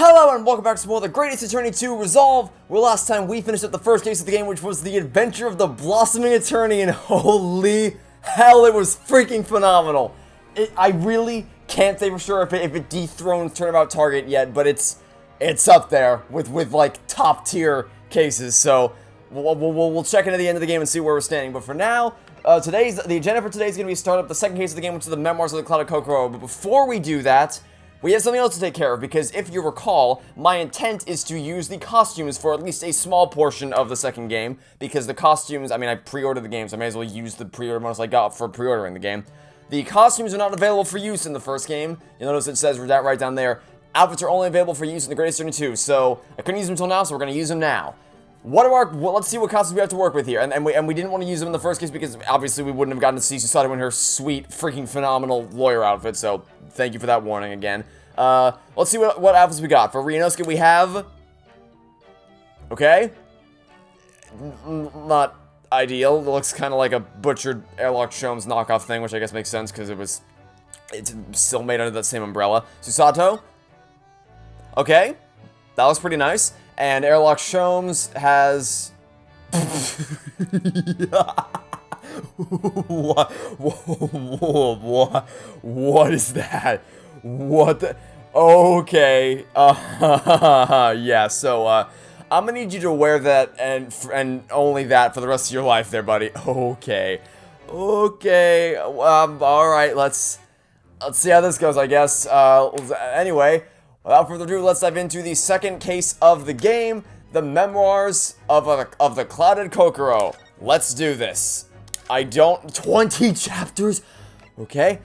Hello and welcome back to more of the Great Ace Attorney 2 Resolve, where last time we finished up the first case of the game, which was the adventure of the Blossoming Attorney, and holy hell, it was freaking phenomenal. I really can't say for sure if it dethrones Turnabout Target yet, but it's up there with like top tier cases, so we'll check into the end of the game and see where we're standing. But for now, the agenda for today is going to be start up the second case of the game, which is the Memoirs of the Clouded Kokoro. But before we do that, we have something else to take care of, because if you recall, my intent is to use the costumes for at least a small portion of the second game, because the costumes, I mean, I pre-ordered the game, so I may as well use the pre-order bonus I got for pre-ordering the game. The costumes are not available for use in the first game. You'll notice it says that right down there. Outfits are only available for use in the Great Ace Attorney 2, so I couldn't use them until now, so we're going to use them now. Let's see what costumes we have to work with here, and we didn't want to use them in the first case because obviously we wouldn't have gotten to see Susato in her sweet, freaking phenomenal lawyer outfit, so thank you for that warning again. Let's see what outfits we got. For Ryunosuke we have... Okay. Not ideal. It looks kind of like a butchered Airlock Sholmes knockoff thing, which I guess makes sense because it's still made under that same umbrella. Susato. Okay. That looks pretty nice. And Airlock Sholmes has... What is that? What the... Okay. Yeah, so, I'm gonna need you to wear that and only that for the rest of your life there, buddy. Okay. Okay. Alright, let's see how this goes, I guess. Anyway, without further ado, let's dive into the second case of the game, the Memoirs of the Clouded Kokoro. Let's do this. 20 chapters? Okay.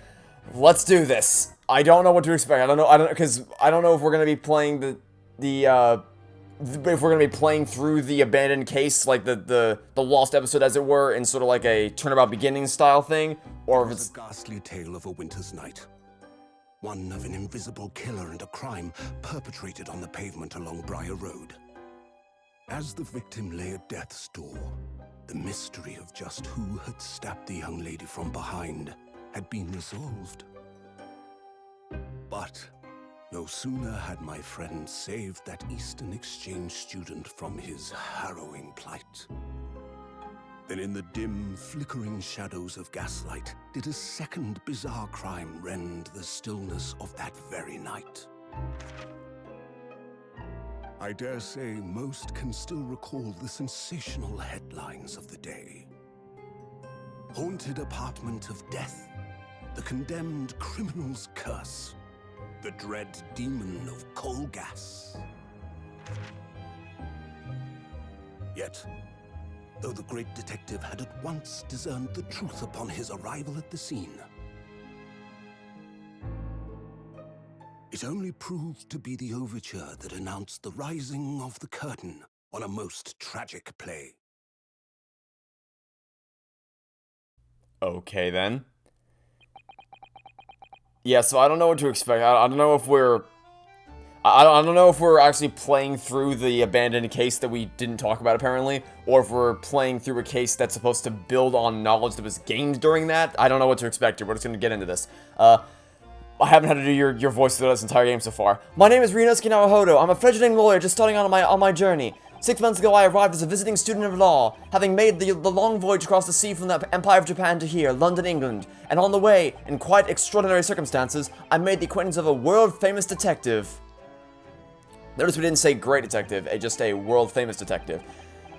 Let's do this. I don't know what to expect. I don't know if we're gonna be playing if we're gonna be playing through the abandoned case, like the lost episode, as it were, in sort of like a turnabout beginning style thing, or if it's a ghastly tale of a winter's night. One of an invisible killer and a crime perpetrated on the pavement along Briar Road. As the victim lay at death's door, the mystery of just who had stabbed the young lady from behind had been resolved. But no sooner had my friend saved that Eastern Exchange student from his harrowing plight than in the dim, flickering shadows of gaslight did a second bizarre crime rend the stillness of that very night. I dare say most can still recall the sensational headlines of the day. Haunted apartment of death, the condemned criminal's curse, the dread demon of coal gas. Yet, though the great detective had at once discerned the truth upon his arrival at the scene, it only proved to be the overture that announced the rising of the curtain on a most tragic play. okay then. Yeah, so I don't know what to expect. I don't know if we're... I don't know if we're actually playing through the abandoned case that we didn't talk about, apparently, or if we're playing through a case that's supposed to build on knowledge that was gained during that. I don't know what to expect here. We're just going to get into this. I haven't had to do your voice through this entire game so far. My name is Ryunosuke Naruhodo. I'm a fledgling lawyer just starting on my journey. 6 months ago, I arrived as a visiting student of law, having made the long voyage across the sea from the Empire of Japan to here, London, England. And on the way, in quite extraordinary circumstances, I made the acquaintance of a world-famous detective. Notice we didn't say great detective, just a world-famous detective.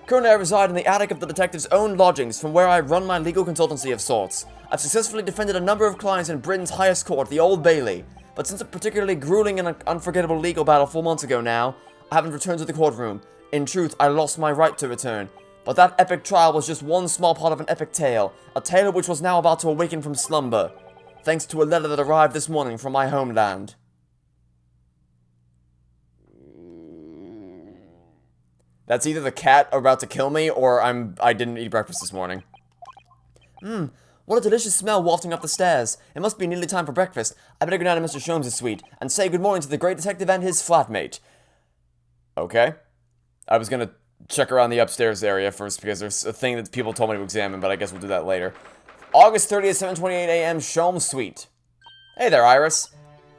Currently, I reside in the attic of the detective's own lodgings, from where I run my legal consultancy of sorts. I've successfully defended a number of clients in Britain's highest court, the Old Bailey. But since a particularly grueling and unforgettable legal battle 4 months ago now, I haven't returned to the courtroom. In truth, I lost my right to return. But that epic trial was just one small part of an epic tale, a tale which was now about to awaken from slumber, thanks to a letter that arrived this morning from my homeland. That's either the cat about to kill me, or I didn't eat breakfast this morning. What a delicious smell wafting up the stairs. It must be nearly time for breakfast. I better go down to Mr. Sholmes' suite, and say good morning to the great detective and his flatmate. Okay. I was gonna check around the upstairs area first, because there's a thing that people told me to examine, but I guess we'll do that later. August 30th, 7:28 a.m., Sholmes' suite. Hey there, Iris.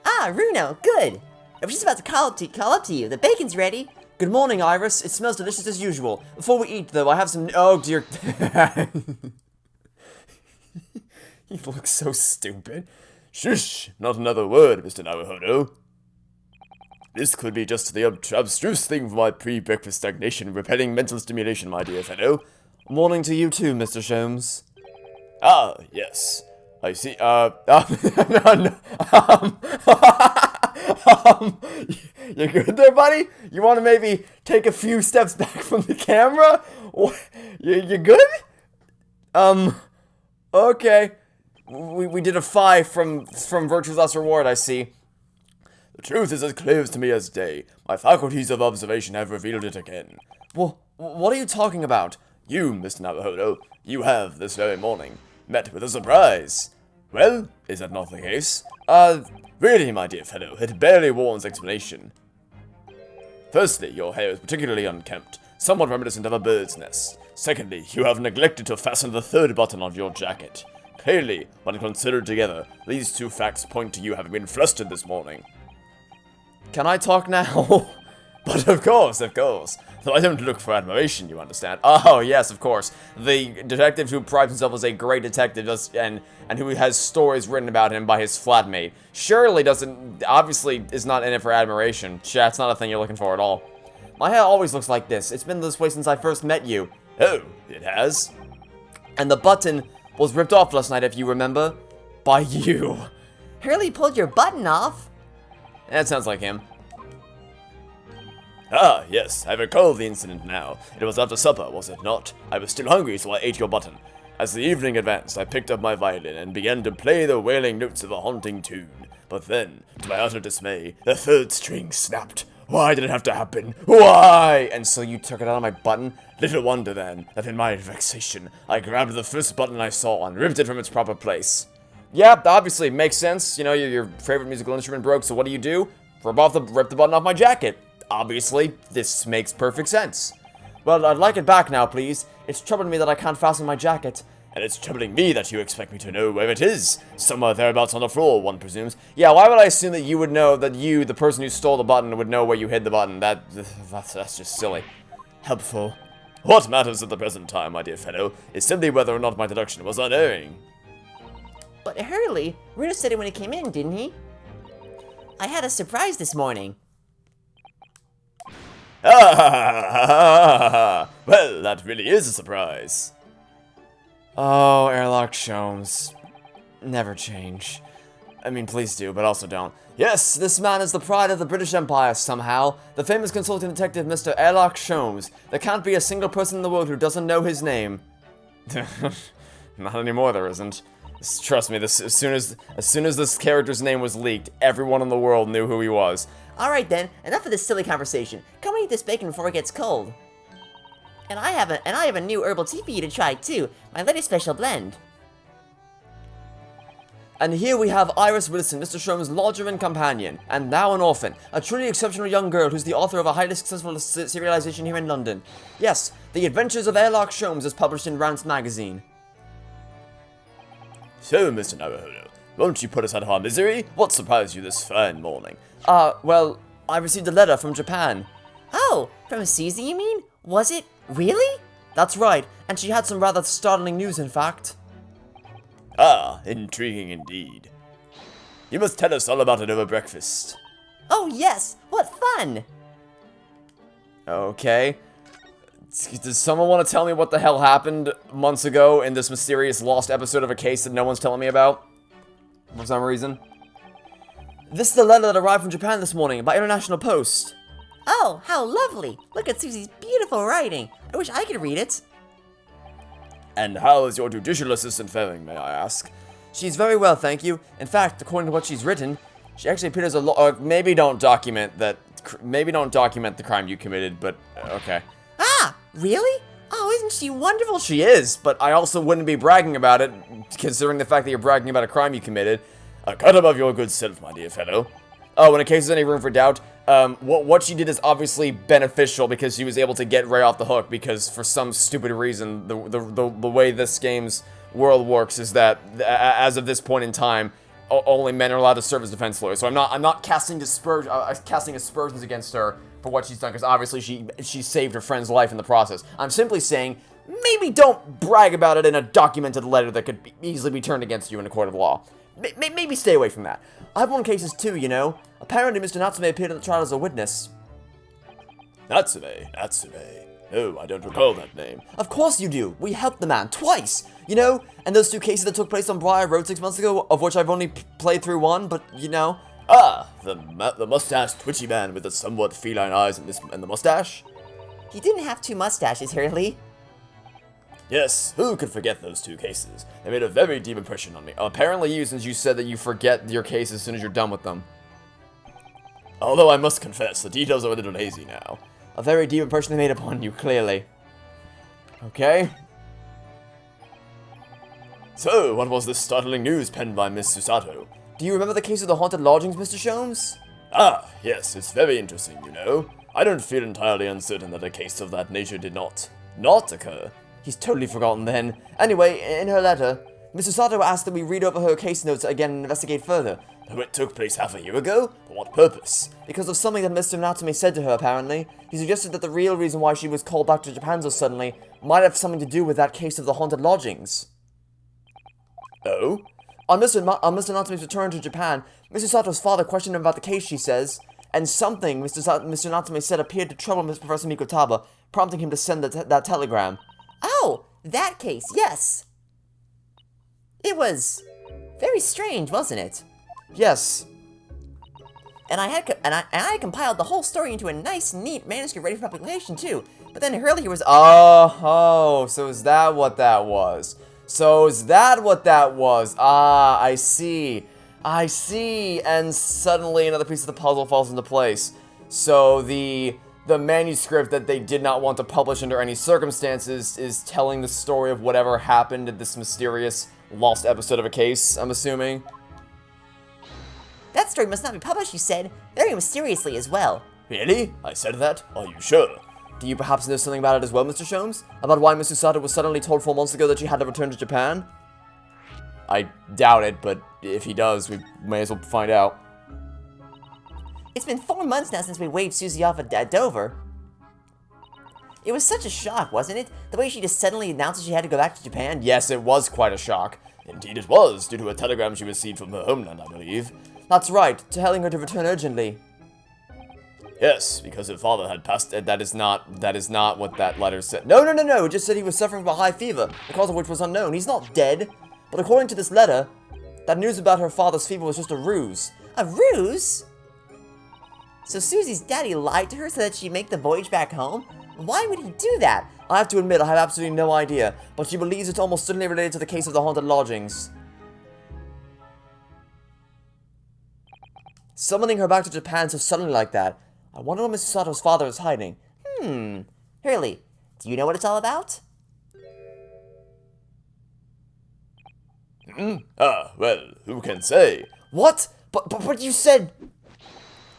Ah, Runo, good. I was just about to call up to you. The bacon's ready. Good morning, Iris. It smells delicious as usual. Before we eat, though, I have some... Oh, dear... You look so stupid. Shush! Not another word, Mr. Naruhodo. This could be just the abstruse thing for my pre-breakfast stagnation, repelling mental stimulation, my dear fellow. Morning to you too, Mr. Sholmes. Ah, yes. I see, You good there, buddy? You want to maybe take a few steps back from the camera? You good? Okay. We did a 5 from Virtue's Last Reward, I see. The truth is as clear to me as day. My faculties of observation have revealed it again. Well, what are you talking about? You, Mr. Naruhodo, you have, this very morning, met with a surprise. Well, is that not the case? Really, my dear fellow, it barely warrants explanation. Firstly, your hair is particularly unkempt, somewhat reminiscent of a bird's nest. Secondly, you have neglected to fasten the third button of your jacket. Clearly, when considered together, these two facts point to you having been flustered this morning. Can I talk now? But of course. Though I don't look for admiration, you understand. Oh, yes, of course. The detective who prides himself as a great detective and who has stories written about him by his flatmate surely obviously is not in it for admiration. That's not a thing you're looking for at all. My hair always looks like this. It's been this way since I first met you. Oh, it has? And the button was ripped off last night, if you remember. By you. Hurley pulled your button off. That sounds like him. Ah, yes, I recall the incident now. It was after supper, was it not? I was still hungry, so I ate your button. As the evening advanced, I picked up my violin and began to play the wailing notes of a haunting tune. But then, to my utter dismay, the third string snapped. Why did it have to happen? Why? And so you took it out of my button? Little wonder, then, that in my vexation, I grabbed the first button I saw and ripped it from its proper place. Yeah, obviously, makes sense. You know, your favorite musical instrument broke, so what do? Rip the button off my jacket. Obviously, this makes perfect sense. Well, I'd like it back now, please. It's troubling me that I can't fasten my jacket. And it's troubling me that you expect me to know where it is. Somewhere thereabouts on the floor, one presumes. Yeah, why would I assume that you would know that you, the person who stole the button, would know where you hid the button? That's just silly. Helpful. What matters at the present time, my dear fellow, is simply whether or not my deduction was unerring. But Hurley, Rita said it when he came in, didn't he? I had a surprise this morning. Ah, well, that really is a surprise. Oh, Airlock Sholmes. Never change. I mean, please do, but also don't. Yes, this man is the pride of the British Empire somehow. The famous consulting detective, Mr. Airlock Sholmes. There can't be a single person in the world who doesn't know his name. Not anymore, there isn't. Trust me, as soon as this character's name was leaked, everyone in the world knew who he was. Alright then, enough of this silly conversation. Come and eat this bacon before it gets cold. And I have a new herbal tea for you to try too. My latest special blend. And here we have Iris Wilson, Mr. Sholmes' lodger and companion, and now an orphan, a truly exceptional young girl who's the author of a highly successful serialization here in London. Yes, The Adventures of Airlock Sholmes is published in Rance magazine. So, Mr. Naruhodo, won't you put us out of our misery? What surprised you this fine morning? Well, I received a letter from Japan. Oh, from Susie, you mean? Was it? Really? That's right, and she had some rather startling news, in fact. Ah, intriguing indeed. You must tell us all about it over breakfast. Oh yes, what fun! Okay. Does someone want to tell me what the hell happened months ago in this mysterious lost episode of a case that no one's telling me about? For some reason. This is the letter that arrived from Japan this morning by International Post. Oh, how lovely! Look at Susie's beautiful writing. I wish I could read it. And how is your judicial assistant faring, may I ask? She's very well, thank you. In fact, according to what she's written, she actually appeared as a maybe don't document the crime you committed, but okay. Ah, really? Oh, isn't she wonderful? She is, but I also wouldn't be bragging about it, considering the fact that you're bragging about a crime you committed. A cut above your good self, my dear fellow. Oh, in case there's any room for doubt, what she did is obviously beneficial because she was able to get Ray off the hook, because for some stupid reason, the way this game's world works is that, as of this point in time, only men are allowed to serve as defense lawyers. So I'm not casting aspersions against her for what she's done, because obviously she saved her friend's life in the process. I'm simply saying, maybe don't brag about it in a documented letter that could easily be turned against you in a court of law. Maybe stay away from that. I've won cases too, you know. Apparently, Mr. Natsume appeared at the trial as a witness. Natsume. No, I don't recall that name. Of course you do. We helped the man twice, you know? And those 2 cases that took place on Briar Road 6 months ago, of which I've only played through 1, but, you know. Ah, the mustached twitchy man with the somewhat feline eyes and the mustache? He didn't have 2 mustaches, Hurley. Yes, who could forget those 2 cases? They made a very deep impression on me. Apparently you, since you said that you forget your cases as soon as you're done with them. Although I must confess, the details are a little hazy now. A very deep impression they made upon you, clearly. Okay. So, what was this startling news penned by Miss Susato? Do you remember the case of the haunted lodgings, Mr. Sholmes? Ah, yes, it's very interesting, you know. I don't feel entirely uncertain that a case of that nature did not occur. He's totally forgotten then. Anyway, in her letter, Miss Susato asked that we read over her case notes again and investigate further. Oh, it took place half a year ago? For what purpose? Because of something that Mr. Natsume said to her, apparently. He suggested that the real reason why she was called back to Japan so suddenly might have something to do with that case of the haunted lodgings. Oh? On Mr. Natsume's return to Japan, Mr. Sato's father questioned him about the case, she says, and something Mr. Natsume said appeared to trouble Professor Mikotaba, prompting him to send that telegram. Oh, that case, yes. It was very strange, wasn't it? Yes. And I had compiled the whole story into a nice, neat manuscript ready for publication too. But then Hurley was so is that what that was? Ah, I see. And suddenly another piece of the puzzle falls into place. So the manuscript that they did not want to publish under any circumstances is telling the story of whatever happened in this mysterious lost episode of a case, I'm assuming. That story must not be published, you said, very mysteriously as well. Really? I said that? Are you sure? Do you perhaps know something about it as well, Mr. Sholmes? About why Miss Susato was suddenly told 4 months ago that she had to return to Japan? I doubt it, but if he does, we may as well find out. It's been 4 months now since we waved Susie off at Dover. It was such a shock, wasn't it? The way she just suddenly announced that she had to go back to Japan. Yes, it was quite a shock. Indeed it was, due to a telegram she received from her homeland, I believe. That's right, telling her to return urgently. Yes, because her father had passed. That is not what that letter said. No, it just said he was suffering from a high fever, the cause of which was unknown. He's not dead. But according to this letter, that news about her father's fever was just a ruse. A ruse? So Susie's daddy lied to her so that she'd make the voyage back home? Why would he do that? I have to admit, I have absolutely no idea, but she believes it's almost certainly related to the case of the haunted lodgings. Summoning her back to Japan so suddenly like that. I wonder what Mrs. Sato's father is hiding. Hurley, do you know what it's all about? Well, who can say? What? But you said...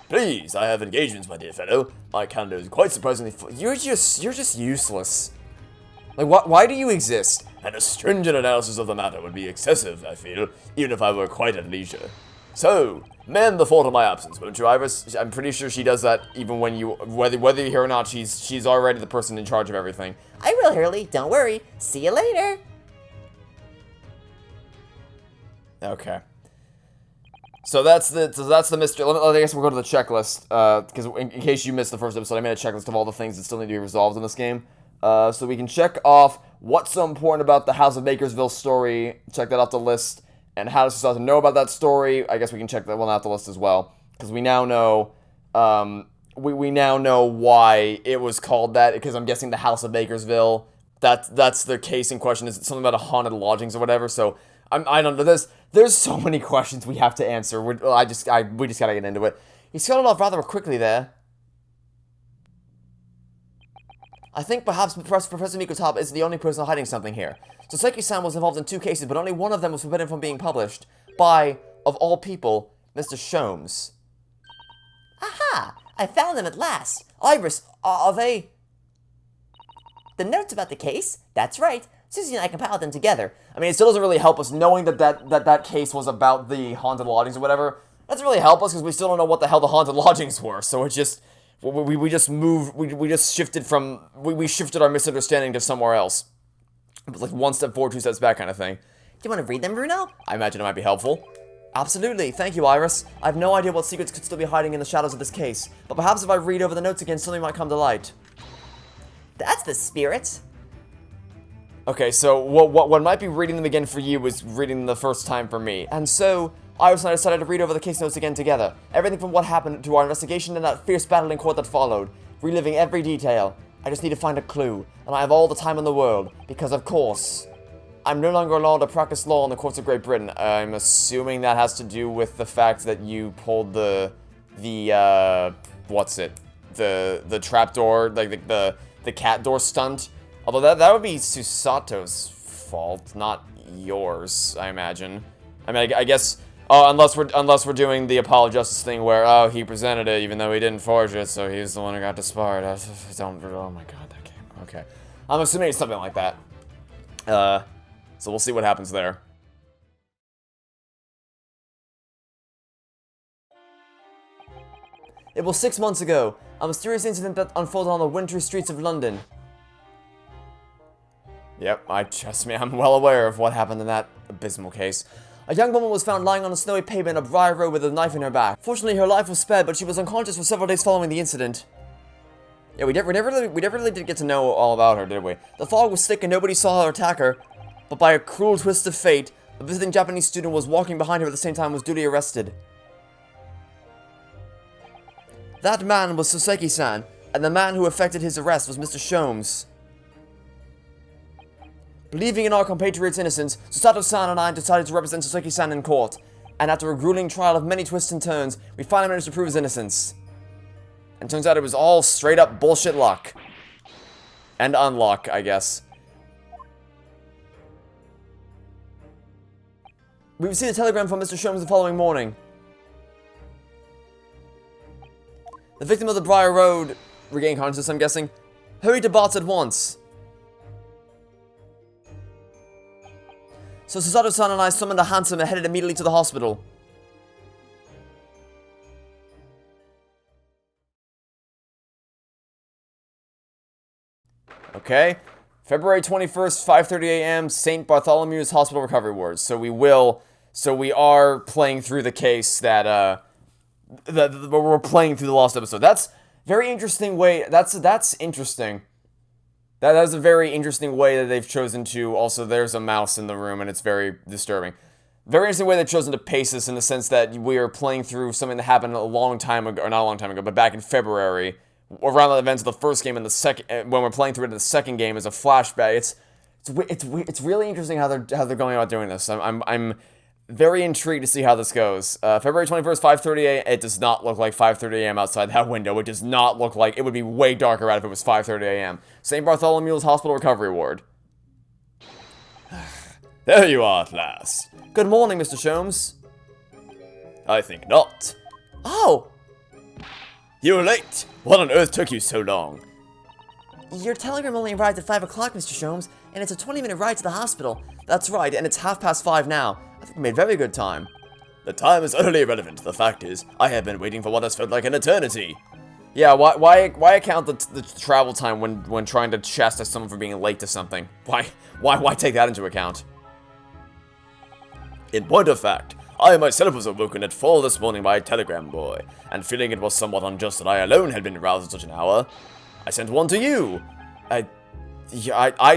Please, I have engagements, my dear fellow. My calendar is quite surprisingly full. You're just useless. Like, why do you exist? And a stringent analysis of the matter would be excessive, I feel, even if I were quite at leisure. So, mend the fault of my absence, won't you, Iris? I'm pretty sure she does that even when you, whether you're here or not, she's already the person in charge of everything. I will, Hurley. Don't worry. See you later. Okay. So that's the mystery. I guess we'll go to the checklist, because in case you missed the first episode, I made a checklist of all the things that still need to be resolved in this game. So we can check off what's so important about the House of Bakersville story, check that off the list, and how does Susato know about that story. I guess we can check that one off the list as well, because we now know, we now know why it was called that, because I'm guessing the House of Bakersville, that's the case in question, is something about a haunted lodgings or whatever, so I don't know, there's so many questions we have to answer. We just gotta get into it. He scuttled off rather quickly there. I think perhaps Professor Mikotaba is the only person hiding something here. So Seki-san was involved in 2 cases, but only one of them was forbidden from being published by, of all people, Mr. Sholmes. Aha! I found them at last. Iris, are they... The notes about the case? That's right. Susie and I compiled them together. I mean, it still doesn't really help us knowing that case was about the haunted lodgings or whatever. That doesn't really help us because we still don't know what the hell the haunted lodgings were. So it's just we just moved. We just shifted from we shifted our misunderstanding to somewhere else. It was like 1 step forward, 2 steps back kind of thing. Do you want to read them, Bruno? I imagine it might be helpful. Absolutely, thank you, Iris. I have no idea what secrets could still be hiding in the shadows of this case, but perhaps if I read over the notes again, something might come to light. That's the spirit. Okay, so what might be reading them again for you was reading them the first time for me. And so, Iris and I decided to read over the case notes again together. Everything from what happened to our investigation and that fierce battle in court that followed. Reliving every detail. I just need to find a clue, and I have all the time in the world, because of course, I'm no longer allowed to practice law in the courts of Great Britain. I'm assuming that has to do with the fact that you pulled the trapdoor, like the cat door stunt. Although that would be Susato's fault, not yours, I imagine. I mean, I guess, unless we're doing the Apollo Justice thing where, oh, he presented it even though he didn't forge it, so he's the one who got disbarred. Oh my god, that game. Okay. I'm assuming it's something like that. So we'll see what happens there. It was 6 months ago, a mysterious incident that unfolded on the wintry streets of London. Yep, trust me, I'm well aware of what happened in that abysmal case. A young woman was found lying on a snowy pavement of Briar Road with a knife in her back. Fortunately, her life was spared, but she was unconscious for several days following the incident. Yeah, we never really did get to know all about her, did we? The fog was thick and nobody saw her attack her, but by a cruel twist of fate, a visiting Japanese student was walking behind her at the same time and was duly arrested. That man was Soseki-san, and the man who effected his arrest was Mr. Sholmes. Believing in our compatriot's innocence, Susato-san and I decided to represent Soseki-san in court, and after a grueling trial of many twists and turns, we finally managed to prove his innocence. And turns out it was all straight up bullshit luck. And unluck, I guess. We received a telegram from Mr. Sholmes the following morning. The victim of the Briar Road regained consciousness, I'm guessing. Hurry to Bart's at once. So Susato-san and I summoned a hansom and headed immediately to the hospital. Okay. February 21st, 5:30 a.m., St. Bartholomew's Hospital Recovery Wards. So we are playing through the case that we're playing through the last episode. That's very interesting way. That's interesting. That is a very interesting way that they've chosen to. Also, there's a mouse in the room, and it's very disturbing. Very interesting way they've chosen to pace this in the sense that we are playing through something that happened a long time ago, or not a long time ago, but back in February, around the events of the first game and the second. When we're playing through it in the second game as a flashback, it's really interesting how they're going about doing this. I'm very intrigued to see how this goes. February 21st, 5:30 a.m. It does not look like 5:30 a.m. outside that window. It does not look like... It would be way darker out if it was 5:30 a.m. St. Bartholomew's Hospital Recovery Ward. There you are at last. Good morning, Mr. Sholmes. I think not. Oh! You're late. What on earth took you so long? Your telegram only arrived at 5 o'clock, Mr. Sholmes, and it's a 20-minute ride to the hospital. That's right, and it's 5:30 now. I think we made very good time. The time is utterly irrelevant. The fact is, I have been waiting for what has felt like an eternity. Yeah, why account the travel time when trying to chastise someone for being late to something? Why take that into account? In point of fact, I myself was awoken at 4 this morning by a telegram boy, and feeling it was somewhat unjust that I alone had been aroused at such an hour, I sent one to you. I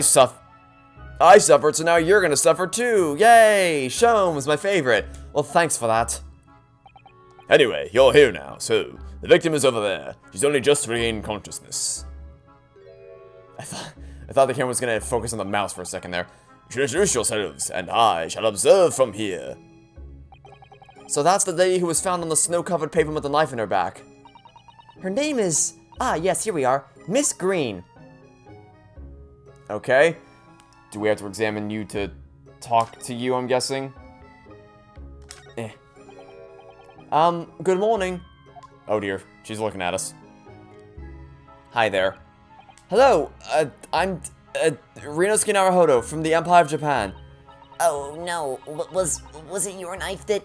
suffered, so now you're gonna suffer too. Yay! Sholmes, my favorite. Well, thanks for that. Anyway, you're here now, so the victim is over there. She's only just regained consciousness. I thought the camera was gonna focus on the mouse for a second there. You should introduce yourselves, and I shall observe from here. So that's the lady who was found on the snow-covered pavement with a knife in her back. Her name is... Ah, yes, here we are. Miss Green. Okay. Do we have to examine you to talk to you, I'm guessing? Good morning. Oh dear, she's looking at us. Hi there. Hello, Rinosuke Naruhodo from the Empire of Japan. Oh no, was it your knife that...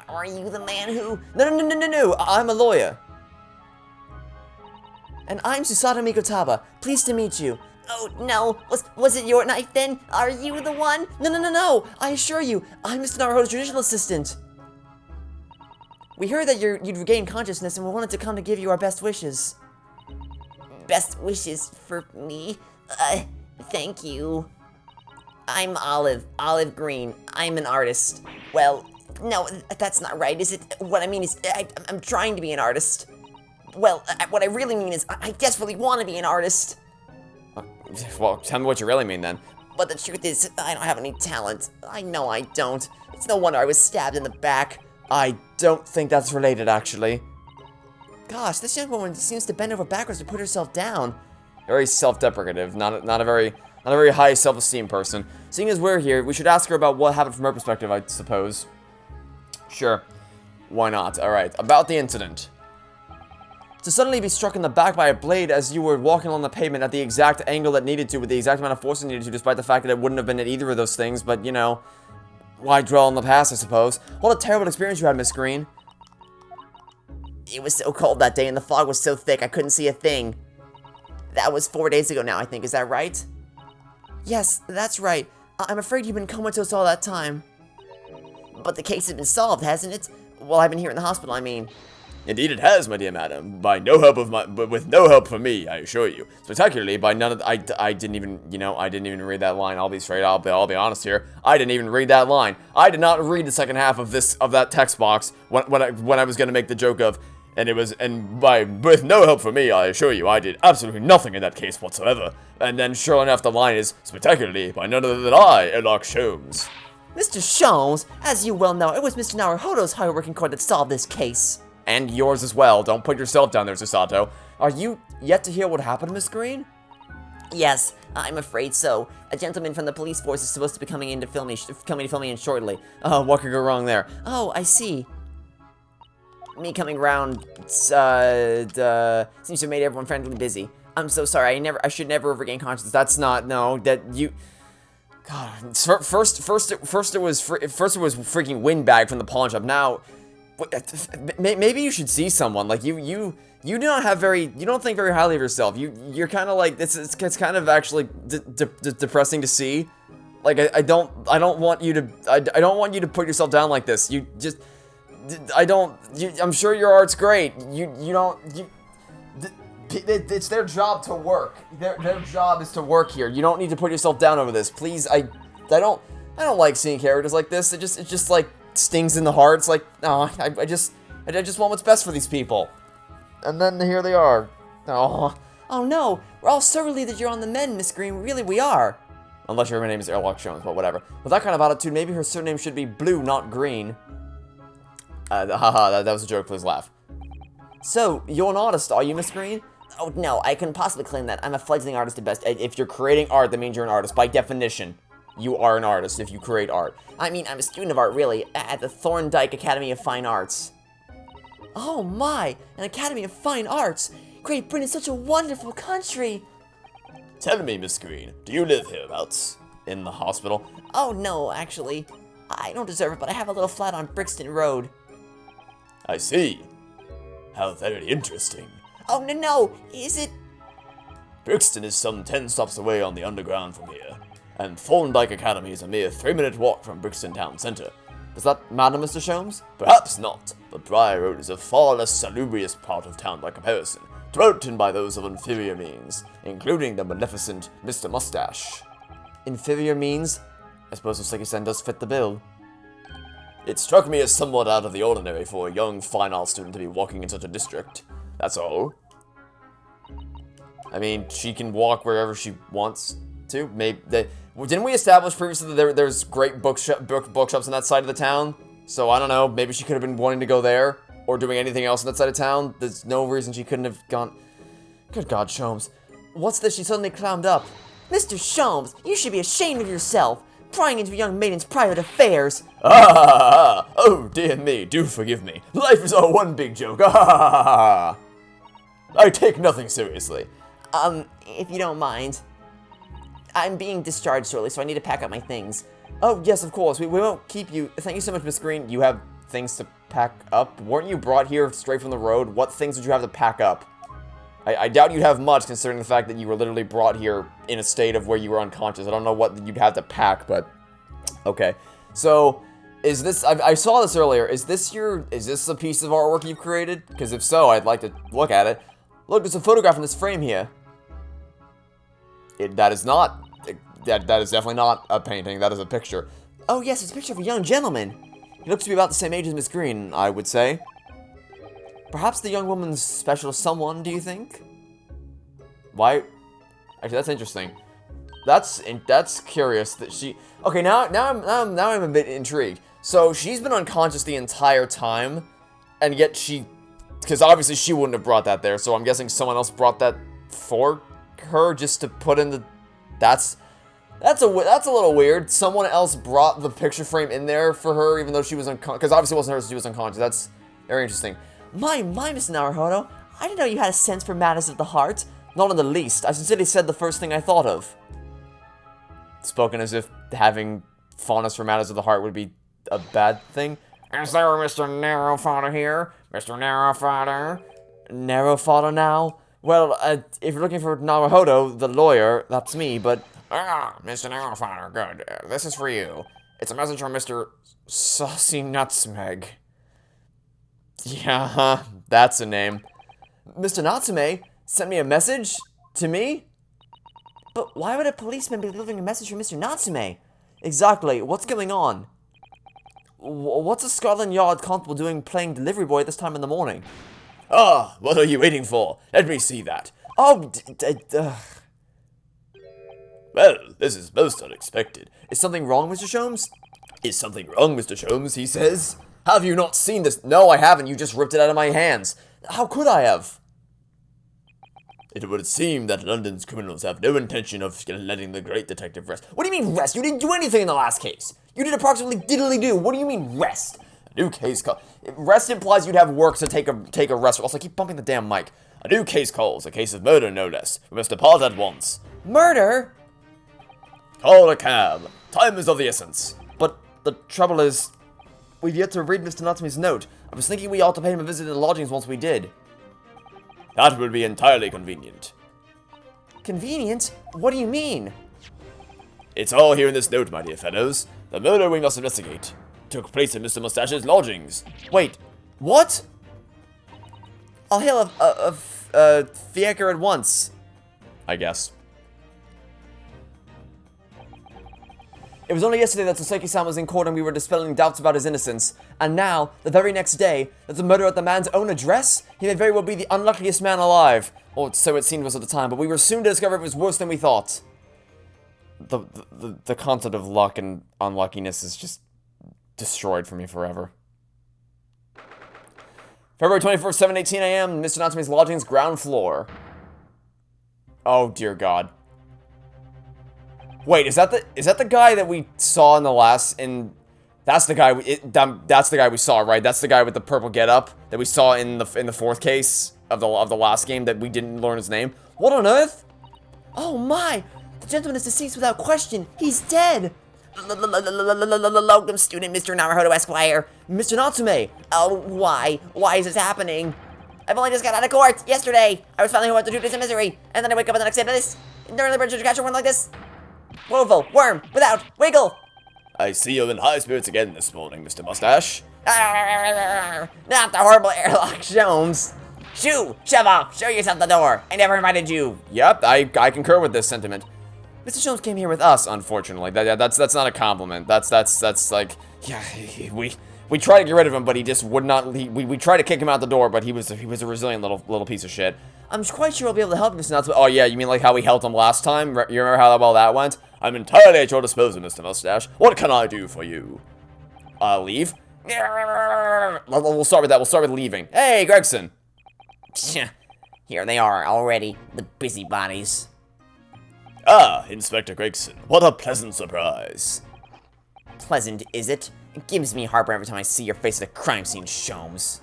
Are you the man who... No, I'm a lawyer. And I'm Susato Mikotaba. Pleased to meet you. Oh no, was it your knife then? Are you the one? No, I assure you, I'm Mr. Naruhodo's judicial assistant. We heard that you'd regained consciousness and we wanted to come to give you our best wishes. Best wishes for me? Thank you. I'm Olive Green. I'm an artist. Well, no, that's not right, is it? What I mean is, I'm trying to be an artist. Well, what I really mean is, I desperately want to be an artist. Well, tell me what you really mean then. But the truth is, I don't have any talent. I know I don't. It's no wonder I was stabbed in the back. I don't think that's related, actually. Gosh, this young woman seems to bend over backwards to put herself down. Very self-deprecative, not a very high self-esteem person. Seeing as we're here, we should ask her about what happened from her perspective, I suppose. Sure. Why not? Alright, about the incident. To suddenly be struck in the back by a blade as you were walking along the pavement at the exact angle that needed to, with the exact amount of force it needed to, despite the fact that it wouldn't have been at either of those things, but, you know, why dwell on the past, I suppose? What a terrible experience you had, Miss Green. It was so cold that day and the fog was so thick I couldn't see a thing. That was 4 days ago now, I think. Is that right? Yes, that's right. I'm afraid you've been comatose all that time. But the case has been solved, hasn't it? Well, I've been here in the hospital, I mean. Indeed it has, my dear madam. But with no help from me, I assure you. Spectacularly, by none of I didn't even, I didn't even read that line. I'll be straight. I'll be honest here. I didn't even read that line. I did not read the second half of that text box when I was gonna make the joke of, with no help from me, I assure you, I did absolutely nothing in that case whatsoever. And then, sure enough, the line is spectacularly by none other than I, Sherlock Holmes. Mr. Sholmes, as you well know, it was Mr. Naruhodo's hard-working court that solved this case. And yours as well. Don't put yourself down there, Susato. Are you yet to hear what happened, Miss Green? Yes, I'm afraid so. A gentleman from the police force is supposed to be coming to film me in shortly. What could go wrong there? Oh, I see. Me coming round, seems to have made everyone friendly busy. I'm so sorry. I should never have regained consciousness. That's not, no, that you... God, first it was freaking windbag from the pawn shop. Now, maybe you should see someone. Like you do not have you don't think very highly of yourself. You're kind of like it's kind of actually depressing to see. Like I don't want you to put yourself down like this. You just I'm sure your art's great. It's their job to work. Their job is to work here. You don't need to put yourself down over this. Please, I don't like seeing characters like this. It just like stings in the heart. It's like, no, I just want what's best for these people. And then here they are. Oh no, we're all so relieved that you're on the mend, Miss Green. Really, we are. Unless your name is Sherlock Holmes, but whatever. With that kind of attitude, maybe her surname should be Blue, not Green. That was a joke. Please laugh. So, you're an artist, are you, Miss Green? Oh no, I couldn't possibly claim that. I'm a fledgling artist at best. If you're creating art, that means you're an artist. By definition, you are an artist if you create art. I mean, I'm a student of art, really, at the Thorndike Academy of Fine Arts. Oh my, an Academy of Fine Arts! Great Britain's such a wonderful country! Tell me, Miss Green, do you live hereabouts? In the hospital? Oh no, actually. I don't deserve it, but I have a little flat on Brixton Road. I see. How very interesting. Oh, no, is it? Brixton is some 10 stops away on the underground from here, and Thorndike Academy is a mere 3-minute walk from Brixton town centre. Does that matter, Mr. Sholmes? Perhaps not, but Briar Road is a far less salubrious part of town by comparison, dwelt in by those of inferior means, including the maleficent Mr. Mustache. Inferior means? I suppose Oseki-san does fit the bill. It struck me as somewhat out of the ordinary for a young fine art student to be walking in such a district. That's all. I mean, she can walk wherever she wants to. Maybe didn't we establish previously that there's great bookshops on that side of the town? So I don't know. Maybe she could have been wanting to go there or doing anything else on that side of town. There's no reason she couldn't have gone. Good God, Sholmes, what's this? She suddenly clammed up. Mr. Sholmes, you should be ashamed of yourself, prying into a young maiden's private affairs. Oh dear me, do forgive me. Life is all one big joke. I take nothing seriously. If you don't mind, I'm being discharged shortly, so I need to pack up my things. Oh, yes, of course. We won't keep you. Thank you so much, Miss Green. You have things to pack up? Weren't you brought here straight from the road? What things would you have to pack up? I doubt you'd have much, considering the fact that you were literally brought here in a state of where you were unconscious. I don't know what you'd have to pack, but... Okay. So, is this... I saw this earlier. Is this a piece of artwork you've created? Because if so, I'd like to look at it. Look, there's a photograph in this frame here. That is not... That is definitely not a painting. That is a picture. Oh, yes, it's a picture of a young gentleman. He looks to be about the same age as Miss Green, I would say. Perhaps the young woman's special someone, do you think? Why? Actually, that's interesting. That's curious that she... Okay, now I'm a bit intrigued. So, she's been unconscious the entire time, and yet she... Because obviously she wouldn't have brought that there, so I'm guessing someone else brought that for her just to put in the... That's a little weird. Someone else brought the picture frame in there for her, even though she was unconscious. Because obviously it wasn't her, so she was unconscious. That's very interesting. My, Mr. Naruhodo, I didn't know you had a sense for matters of the heart. Not in the least. I sincerely said the first thing I thought of. Spoken as if having fondness for matters of the heart would be a bad thing. Is there a Mr. Narrowfather here? Mr. Narrowfather? Narrowfather now? Well, if you're looking for Naruhodo, the lawyer, that's me, but... Ah, Mr. Narrowfather, good. This is for you. It's a message from Mr. Saucy Nutmeg. Yeah, that's a name. Mr. Natsume sent me a message? To me? But why would a policeman be delivering a message from Mr. Natsume? Exactly, what's going on? What's a Scotland Yard constable doing playing delivery boy at this time in the morning? Ah, what are you waiting for? Let me see that. Oh, Well, this is most unexpected. Is something wrong, Mr. Sholmes? Is something wrong, Mr. Sholmes, he says? Have you not seen this? No, I haven't. You just ripped it out of my hands. How could I have? It would seem that London's criminals have no intention of letting the great detective rest. What do you mean rest? You didn't do anything in the last case. You did approximately diddly-do. What do you mean rest? A new case call. Rest implies you'd have work to take a rest. Also, I keep bumping the damn mic. A new case calls, a case of murder no less. We must depart at once. Murder? Call a cab. Time is of the essence. But the trouble is, we've yet to read Mr. Natsume's note. I was thinking we ought to pay him a visit to the lodgings once we did. That would be entirely convenient. Convenient? What do you mean? It's all here in this note, my dear fellows. The murder we must investigate took place in Mr. Mustache's lodgings. Wait, what? I'll hail a fiacre at once. I guess. It was only yesterday that Soseki-san was in court and we were dispelling doubts about his innocence. And now, the very next day, there's a murder at the man's own address? He may very well be the unluckiest man alive. Or so it seemed to us at the time, but we were soon to discover it was worse than we thought. The concept of luck and unluckiness is just destroyed for me forever. February 21st, 7:18 a.m., Mr. Natsume's lodgings, ground floor. Oh, dear God. Wait, is that the guy that we saw in the last... That's the guy that's the guy we saw, right? That's the guy with the purple getup that we saw in the fourth case of the last game that we didn't learn his name. What on earth? Oh my! The gentleman is deceased without question. He's dead. Locum student, Mr. Naruhodo Esquire. Mr. Natsume. Oh, why? Why is this happening? I've only just got out of court yesterday. I was finally home after 2 days of misery, and then I wake up the next day to this. During the bridge to catch a one like this. Woeful, worm, without, wiggle. I see you're in high spirits again this morning, Mr. Mustache. Not the horrible airlock, Sholmes. Shoo, shove off, show yourself the door. I never invited you. Yep, I concur with this sentiment. Mr. Sholmes came here with us, unfortunately. That's not a compliment. That's like, yeah, we tried to get rid of him, but he just would not. We tried to kick him out the door, but he was a resilient little piece of shit. I'm quite sure I'll be able to help you, Mr. Natsume. Oh yeah, you mean like how we helped him last time? You remember how well that went? I'm entirely at your disposal, Mr. Mustache. What can I do for you? Leave? We'll start with that. We'll start with leaving. Hey, Gregson. Here they are already, the busybodies. Ah, Inspector Gregson. What a pleasant surprise. Pleasant, is it? It gives me heartburn every time I see your face at a crime scene, Sholmes.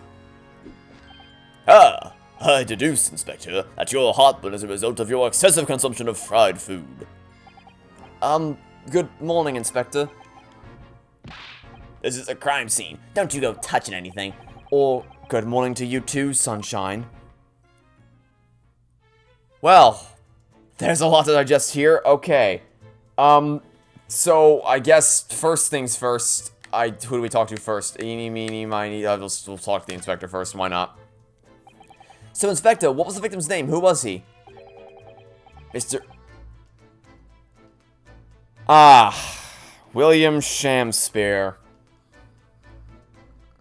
Ah, I deduce, Inspector, that your heartburn is a result of your excessive consumption of fried food. Good morning, Inspector. This is a crime scene. Don't you go touching anything. Or, good morning to you too, Sunshine. Well, there's a lot to digest here. Okay. So, I guess, first things first, who do we talk to first? Eeny, meeny, miny, we'll talk to the Inspector first, why not? So, Inspector, what was the victim's name? Who was he? Mr. William Shamspeare.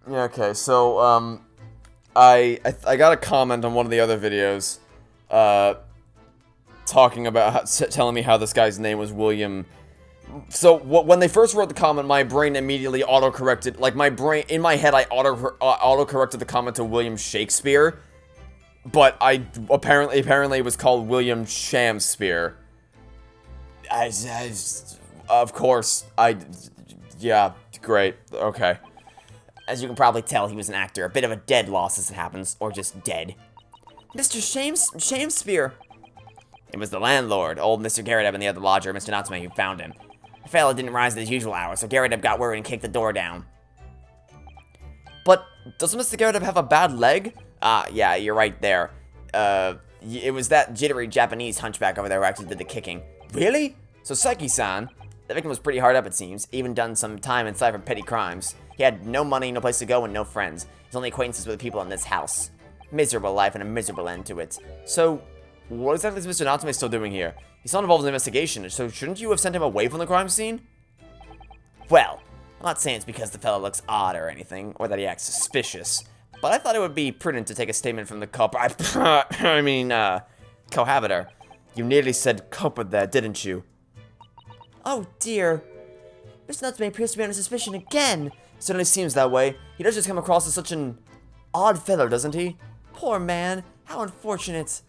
Okay, so, I got a comment on one of the other videos, talking about, telling me how this guy's name was William. So, when they first wrote the comment, my brain immediately auto-corrected, like, in my head, I auto-corrected the comment to William Shakespeare, but apparently it was called William Shamspeare. Of course, yeah, great, okay. As you can probably tell, he was an actor. A bit of a dead loss as it happens, or just dead. Mr. Shamspeare. It was the landlord, old Mr. Garrett and the other lodger, Mr. Natsume, who found him. The fellow didn't rise at his usual hour, so Garrett got worried and kicked the door down. But doesn't Mr. Garrett have a bad leg? Yeah, you're right there. It was that jittery Japanese hunchback over there who actually did the kicking. Really? So Seki-san, the victim was pretty hard up, it seems, even done some time inside for petty crimes. He had no money, no place to go, and no friends. His only acquaintances were the people in this house. Miserable life and a miserable end to it. So, what exactly is Mr. Natsume still doing here? He's not involved in the investigation, so shouldn't you have sent him away from the crime scene? Well, I'm not saying it's because the fellow looks odd or anything, or that he acts suspicious, but I thought it would be prudent to take a statement from the cohabiter. You nearly said culprit there, didn't you? Oh dear. Mr. Natsume appears to be under suspicion again. Certainly seems that way. He does just come across as such an odd fellow, doesn't he? Poor man. How unfortunate.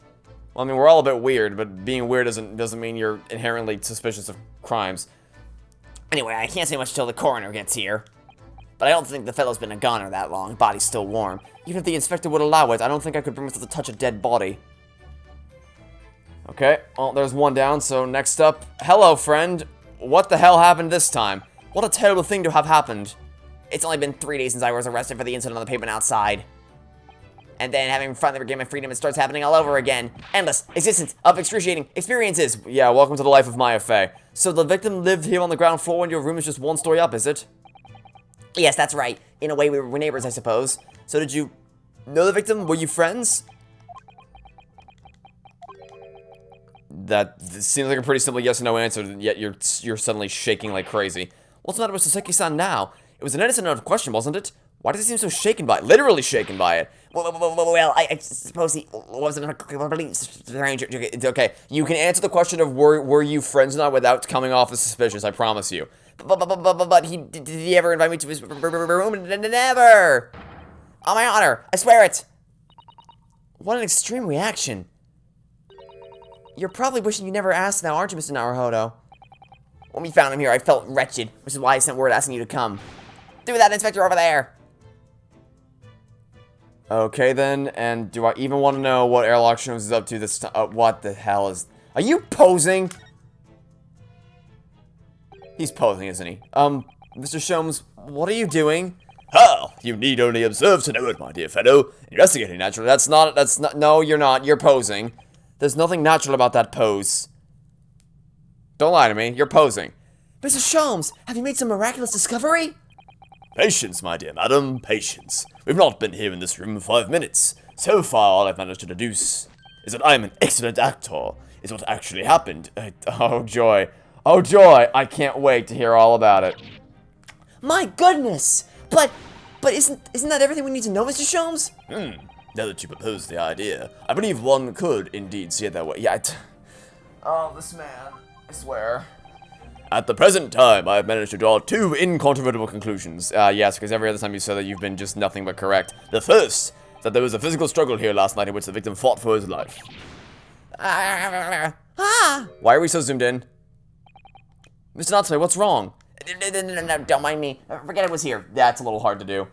Well, I mean, we're all a bit weird, but being weird doesn't mean you're inherently suspicious of crimes. Anyway, I can't say much till the coroner gets here. But I don't think the fellow's been a goner that long. Body's still warm. Even if the inspector would allow it, I don't think I could bring myself to touch a dead body. Okay, well, there's one down, so next up. Hello, friend. What the hell happened this time? What a terrible thing to have happened. It's only been 3 days since I was arrested for the incident on the pavement outside. And then having finally regained my freedom, it starts happening all over again. Endless existence of excruciating experiences. Yeah, welcome to the life of Maya Fey. So the victim lived here on the ground floor and your room is just one story up, is it? Yes, that's right. In a way, we were neighbors, I suppose. So did you know the victim? Were you friends? That seems like a pretty simple yes or no answer, yet you're suddenly shaking like crazy. What's the matter with Saseki-san now? It was an innocent enough question, wasn't it? Why does he seem so shaken by it? Literally shaken by it. Well, I suppose he wasn't a complete stranger. Okay, you can answer the question of were you friends or not without coming off as suspicious, I promise you. But did he ever invite me to his room? Never! On my honor, I swear it! What an extreme reaction. You're probably wishing you never asked now, aren't you, Mr. Naruhodo? When we found him here, I felt wretched, which is why I sent word asking you to come. Do that, Inspector, over there! Okay, then, and do I even want to know what Airlock Shrooms is up to this time? What the hell is... Are you posing? He's posing, isn't he? Mr. Sholmes, what are you doing? Oh, you need only observe to know it, my dear fellow. Investigating naturally. That's not, no, you're not. You're posing. There's nothing natural about that pose. Don't lie to me. You're posing. Mr. Sholmes, have you made some miraculous discovery? Patience, my dear madam, patience. We've not been here in this room 5 minutes. So far, all I've managed to deduce is that I am an excellent actor, is what actually happened. Oh, joy. Oh, joy. I can't wait to hear all about it. My goodness! But isn't that everything we need to know, Mr. Sholmes? Now that you propose the idea, I believe one could indeed see it that way. Yeah, oh, this man. I swear. At the present time, I have managed to draw 2 incontrovertible conclusions. Yes, because every other time you said that, you've been just nothing but correct. The first, that there was a physical struggle here last night in which the victim fought for his life. Why are we so zoomed in? Mr. Natsume, what's wrong? No, don't mind me. Forget it was here. That's a little hard to do.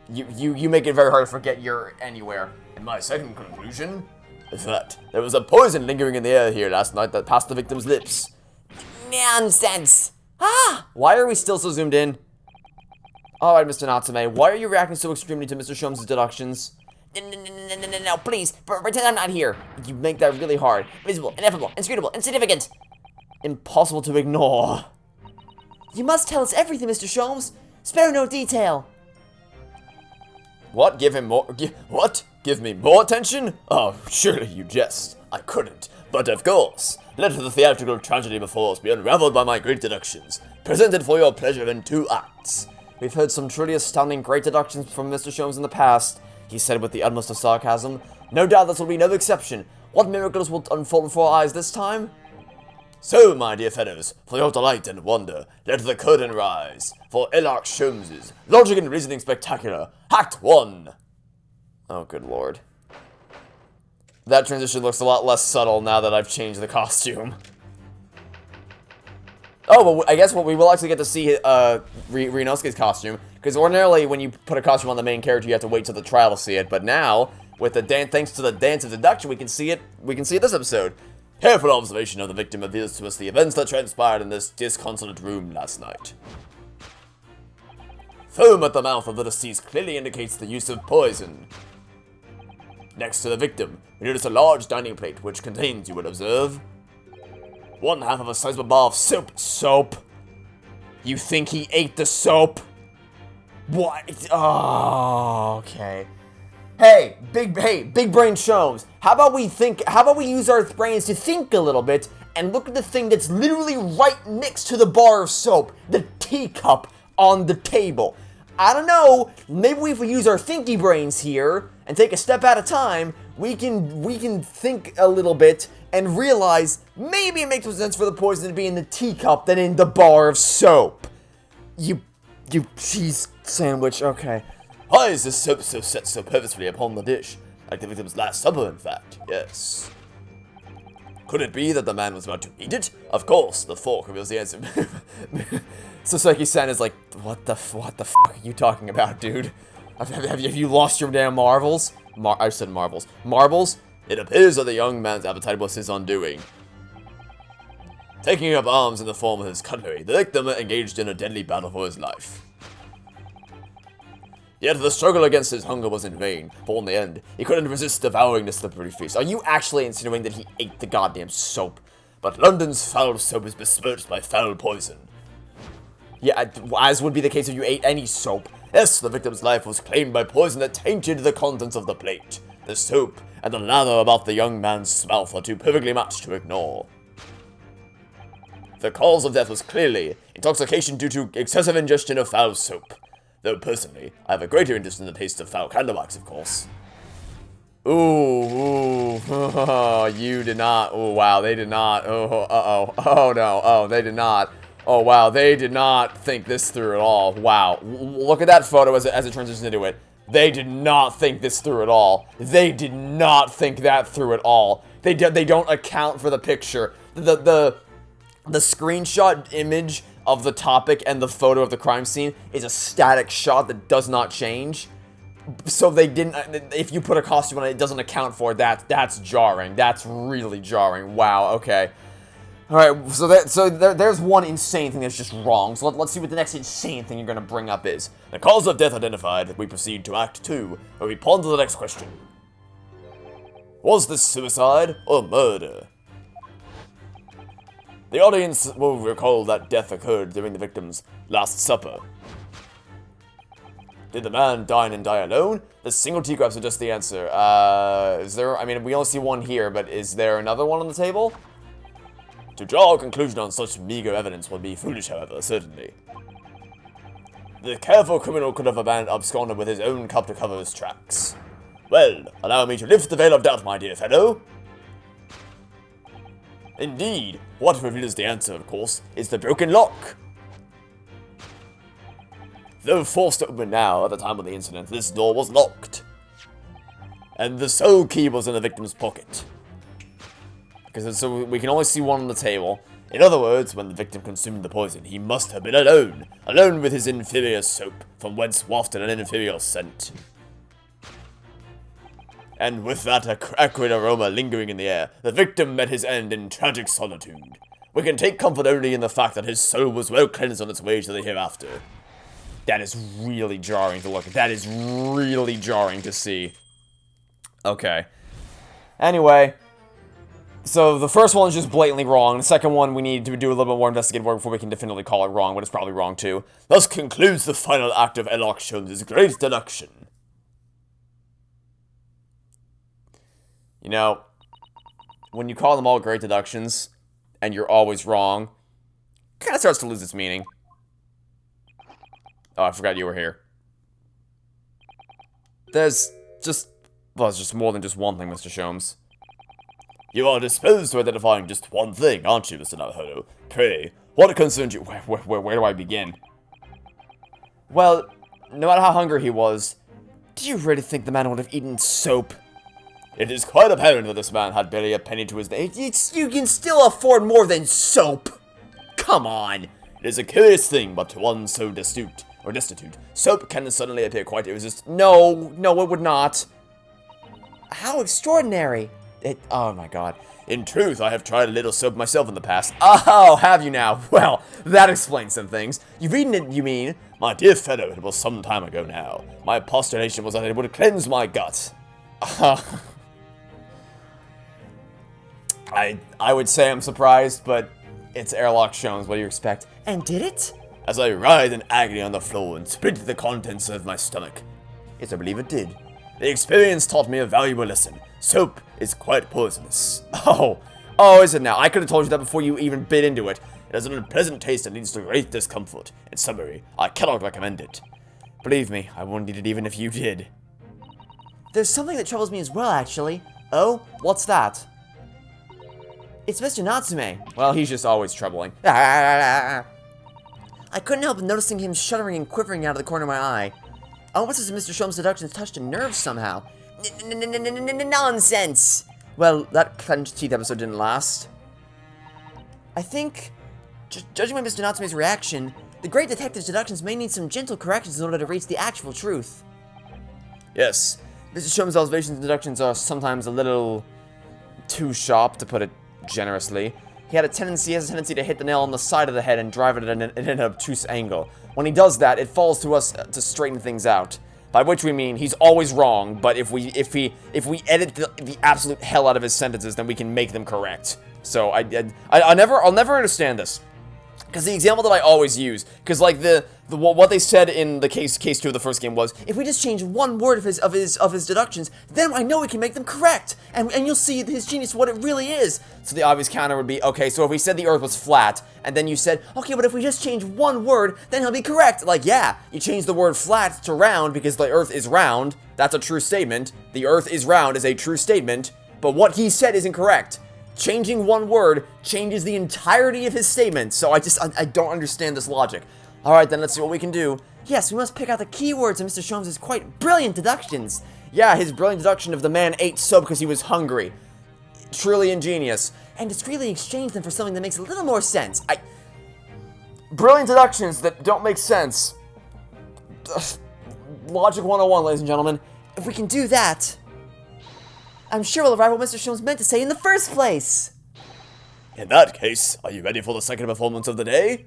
You make it very hard to forget you're anywhere. And my second conclusion is that there was a poison lingering in the air here last night that passed the victim's lips. Nonsense! Why are we still so zoomed in? Alright, Mr. Natsume, why are you reacting so extremely to Mr. Sholmes' deductions? No, please, pretend I'm not here. You make that really hard. Invisible, ineffable, inscrutable, insignificant. Impossible to ignore. You must tell us everything, Mr. Sholmes. Spare no detail. What? Give him more? What? Give me more attention? Oh, surely you jest. I couldn't. But of course. Let the theatrical tragedy before us be unraveled by my great deductions, presented for your pleasure in 2 acts. We've heard some truly astounding great deductions from Mr. Sholmes in the past, he said with the utmost of sarcasm. No doubt this will be no exception. What miracles will unfold before our eyes this time? So, my dear fellows, for your delight and wonder, let the curtain rise for Elarch Sholmes' Logic and Reasoning Spectacular, Act 1. Oh, good lord. That transition looks a lot less subtle now that I've changed the costume. Oh, but I guess we will actually get to see Ryunosuke's costume, because ordinarily when you put a costume on the main character, you have to wait till the trial to see it. But now, with the thanks to the dance of deduction, we can see it. We can see it this episode. Careful observation of the victim reveals to us the events that transpired in this disconsolate room last night. Foam at the mouth of the deceased clearly indicates the use of poison. Next to the victim, we notice a large dining plate which contains, you will observe, 1/2 of a sizable bar of soap. Soap? You think he ate the soap? What? Oh, okay. Hey, big brain Sholmes. How about we use our brains to think a little bit and look at the thing that's literally right next to the bar of soap, the teacup on the table. I don't know, maybe if we use our thinky brains here and take a step at a time, we can think a little bit and realize maybe it makes more sense for the poison to be in the teacup than in the bar of soap. You cheese sandwich, okay. Why is this soap set so purposefully upon the dish? Like the victim's last supper, in fact. Yes. Could it be that the man was about to eat it? Of course, the fork reveals the answer. Soseki-san is like, what the fuck are you talking about, dude? Have you lost your damn marbles? I said marbles. Marbles? It appears that the young man's appetite was his undoing. Taking up arms in the form of his cutlery, the victim engaged in a deadly battle for his life. Yet the struggle against his hunger was in vain, for in the end, he couldn't resist devouring the slippery feast. Are you actually insinuating that he ate the goddamn soap? But London's foul soap is besmirched by foul poison. Yeah, as would be the case if you ate any soap. Yes, the victim's life was claimed by poison that tainted the contents of the plate. The soap and the lather about the young man's mouth are too perfectly matched to ignore. The cause of death was clearly intoxication due to excessive ingestion of foul soap. Though personally, I have a greater interest in the taste of foul candle wax, of course. Ooh, you did not. Oh, wow, they did not. Oh no, they did not. Oh, wow, they did not think this through at all. Wow, look at that photo as it transitions into it. They did not think this through at all. They did not think that through at all. They don't account for the picture. The screenshot image of the topic and the photo of the crime scene is a static shot that does not change. So they didn't, if you put a costume on it, it doesn't account for it. That's jarring. That's really jarring. Wow, okay. Alright, so there's one insane thing that's just wrong. So let's see what the next insane thing you're gonna bring up is. The cause of death identified, we proceed to Act 2, where we ponder the next question. Was this suicide or murder? The audience will recall that death occurred during the victim's last supper. Did the man dine and die alone? The single teacup suggests the answer. Is there, I mean, we only see one here, but is there another one on the table? To draw a conclusion on such meager evidence would be foolish, however, certainly. The careful criminal could have absconded with his own cup to cover his tracks. Well, allow me to lift the veil of doubt, my dear fellow. Indeed, what reveals the answer, of course, is the broken lock. Though forced open now, at the time of the incident, this door was locked. And the sole key was in the victim's pocket. Because so we can only see one on the table. In other words, when the victim consumed the poison, he must have been alone. Alone with his inferior soap, from whence wafted an inferior scent. And with that acrid aroma lingering in the air, the victim met his end in tragic solitude. We can take comfort only in the fact that his soul was well cleansed on its way to the hereafter. That is really jarring to look at. That is really jarring to see. Okay. Anyway. So, the first one is just blatantly wrong. The second one, we need to do a little bit more investigative work before we can definitively call it wrong, but it's probably wrong too. Thus concludes the final act of Sherlock Holmes' great deduction. You know, when you call them all great deductions, and you're always wrong, it kind of starts to lose its meaning. Oh, I forgot you were here. There's just... well, it's just more than just one thing, Mr. Sholmes. You are disposed to identifying just one thing, aren't you, Mr. Naruhodo? Pray, what concerns you? Where do I begin? Well, no matter how hungry he was, do you really think the man would have eaten soap? It is quite apparent that this man had barely a penny to his name. You can still afford more than soap! Come on! It is a curious thing, but to one so destitute, soap can suddenly appear quite irresistible. No, it would not. How extraordinary! Oh my god. In truth, I have tried a little soap myself in the past. Oh, have you now? Well, that explains some things. You've eaten it, you mean? My dear fellow, it was some time ago now. My postulation was that it would cleanse my gut. I would say I'm surprised, but it's Sherlock Holmes. What do you expect? And did it? As I writhed in agony on the floor and split the contents of my stomach. Yes, I believe it did. The experience taught me a valuable lesson. Soap is quite poisonous. Oh, is it now? I could have told you that before you even bit into it. It has an unpleasant taste and leads to great discomfort. In summary, I cannot recommend it. Believe me, I wouldn't eat it even if you did. There's something that troubles me as well, actually. Oh, what's that? It's Mr. Natsume. Well, he's just always troubling. I couldn't help noticing him shuddering and quivering out of the corner of my eye. Almost as if Mr. Sholmes' deductions touched a nerve somehow. Nonsense! Well, that clenched teeth episode didn't last. I think, judging by Mr. Natsume's reaction, the great detective's deductions may need some gentle corrections in order to reach the actual truth. Yes. Mr. Sholmes' observations and deductions are sometimes a little too sharp, to put it generously. He has a tendency to hit the nail on the side of the head and drive it at an obtuse angle. When he does that, it falls to us to straighten things out. By which we mean he's always wrong, but if we edit the absolute hell out of his sentences, then we can make them correct. So I'll never understand this. Because the example that I always use, because like what they said in the case 2 of the first game was, if we just change one word of his deductions, then I know we can make them correct, and you'll see his genius what it really is. So the obvious counter would be, okay, so if we said the Earth was flat, and then you said, okay, but if we just change one word, then he'll be correct. Like, yeah, you change the word flat to round because the Earth is round. That's a true statement. The Earth is round is a true statement, but what he said is incorrect. Changing one word changes the entirety of his statement, so I don't understand this logic. Alright then, let's see what we can do. Yes, we must pick out the keywords of Mr. Sholmes' quite brilliant deductions. Yeah, his brilliant deduction of the man ate soap because he was hungry. Truly ingenious. And discreetly exchange them for something that makes a little more sense. Brilliant deductions that don't make sense. Logic 101, ladies and gentlemen. If we can do that, I'm sure we'll arrive at what Mr. Sholmes meant to say in the first place. In that case, are you ready for the second performance of the day?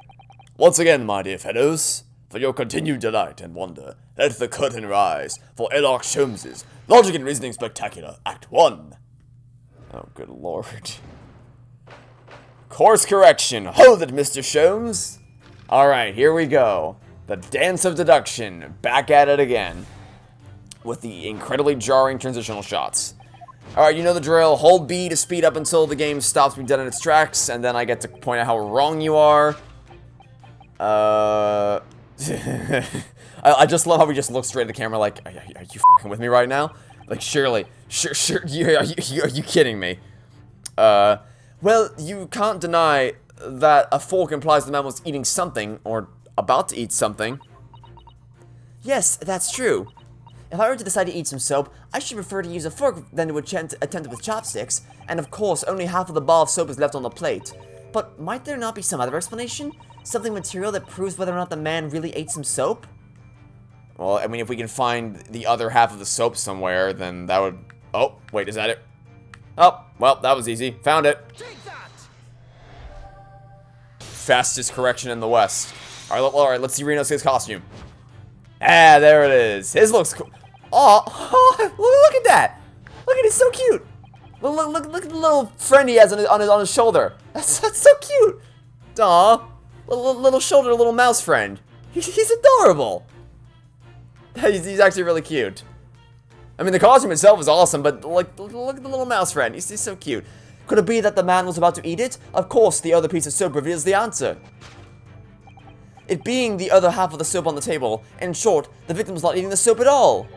Once again, my dear fellows, for your continued delight and wonder, let the curtain rise for Sherlock Holmes' Logic and Reasoning Spectacular, Act 1. Oh, good lord. Course correction. Hold it, Mr. Sholmes. Alright, here we go. The dance of deduction. Back at it again. With the incredibly jarring transitional shots. Alright, you know the drill. Hold B to speed up until the game stops being dead in its tracks, and then I get to point out how wrong you are. I just love how we just look straight at the camera like, are you f***ing with me right now? Like, surely. Sure, are you kidding me? Well, you can't deny that a fork implies the man was eating something, or about to eat something. Yes, that's true. If I were to decide to eat some soap, I should prefer to use a fork than to attempt it with chopsticks, and of course, only half of the ball of soap is left on the plate. But might there not be some other explanation? Something material that proves whether or not the man really ate some soap? Well, I mean, if we can find the other half of the soap somewhere, then that would... Oh, wait, is that it? Oh, well, that was easy. Found it. Take that! fastest correction in the West. Alright, let's see Renosuke's costume. Ah, there it is. His looks cool. Oh, look at that. Look at it, it's so cute. Look at the little friend he has on his shoulder. That's so cute. Aw, little shoulder, little mouse friend. He's adorable. He's actually really cute. I mean, the costume itself is awesome, but look at the little mouse friend. He's so cute. Could it be that the man was about to eat it? Of course, the other piece of soap reveals the answer. It being the other half of the soap on the table. In short, the victim was not eating the soap at all.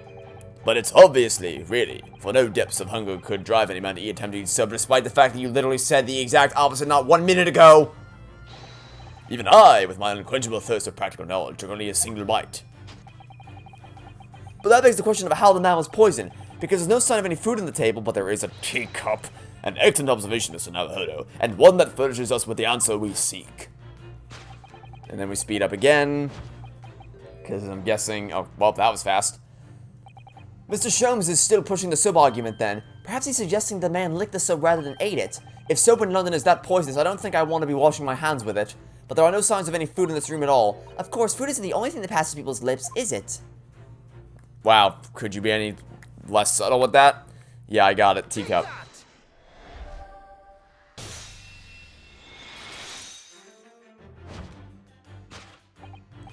But it's obviously, really, for no depths of hunger could drive any man to attempt to eat soap, Despite the fact that you literally said the exact opposite not 1 minute ago. even I, with my unquenchable thirst of practical knowledge, took only a single bite. But that begs the question of how the man was poisoned, because there's no sign of any food on the table, but there is a Teacup. An excellent observation, Mr. Naruhodo, and one that furnishes us with the answer we seek. And then we speed up again, because I'm guessing, oh, well, that was fast. Mr. Sholmes is still pushing the soap argument then. Perhaps he's suggesting the man licked the soap rather than ate it. If soap in London is that poisonous, I don't think I want to be washing my hands with it. But there are no signs of any food in this room at all. Of course, food isn't the only thing that passes people's lips, is it? Wow, could you be any less subtle with that? Yeah, I got it, teacup.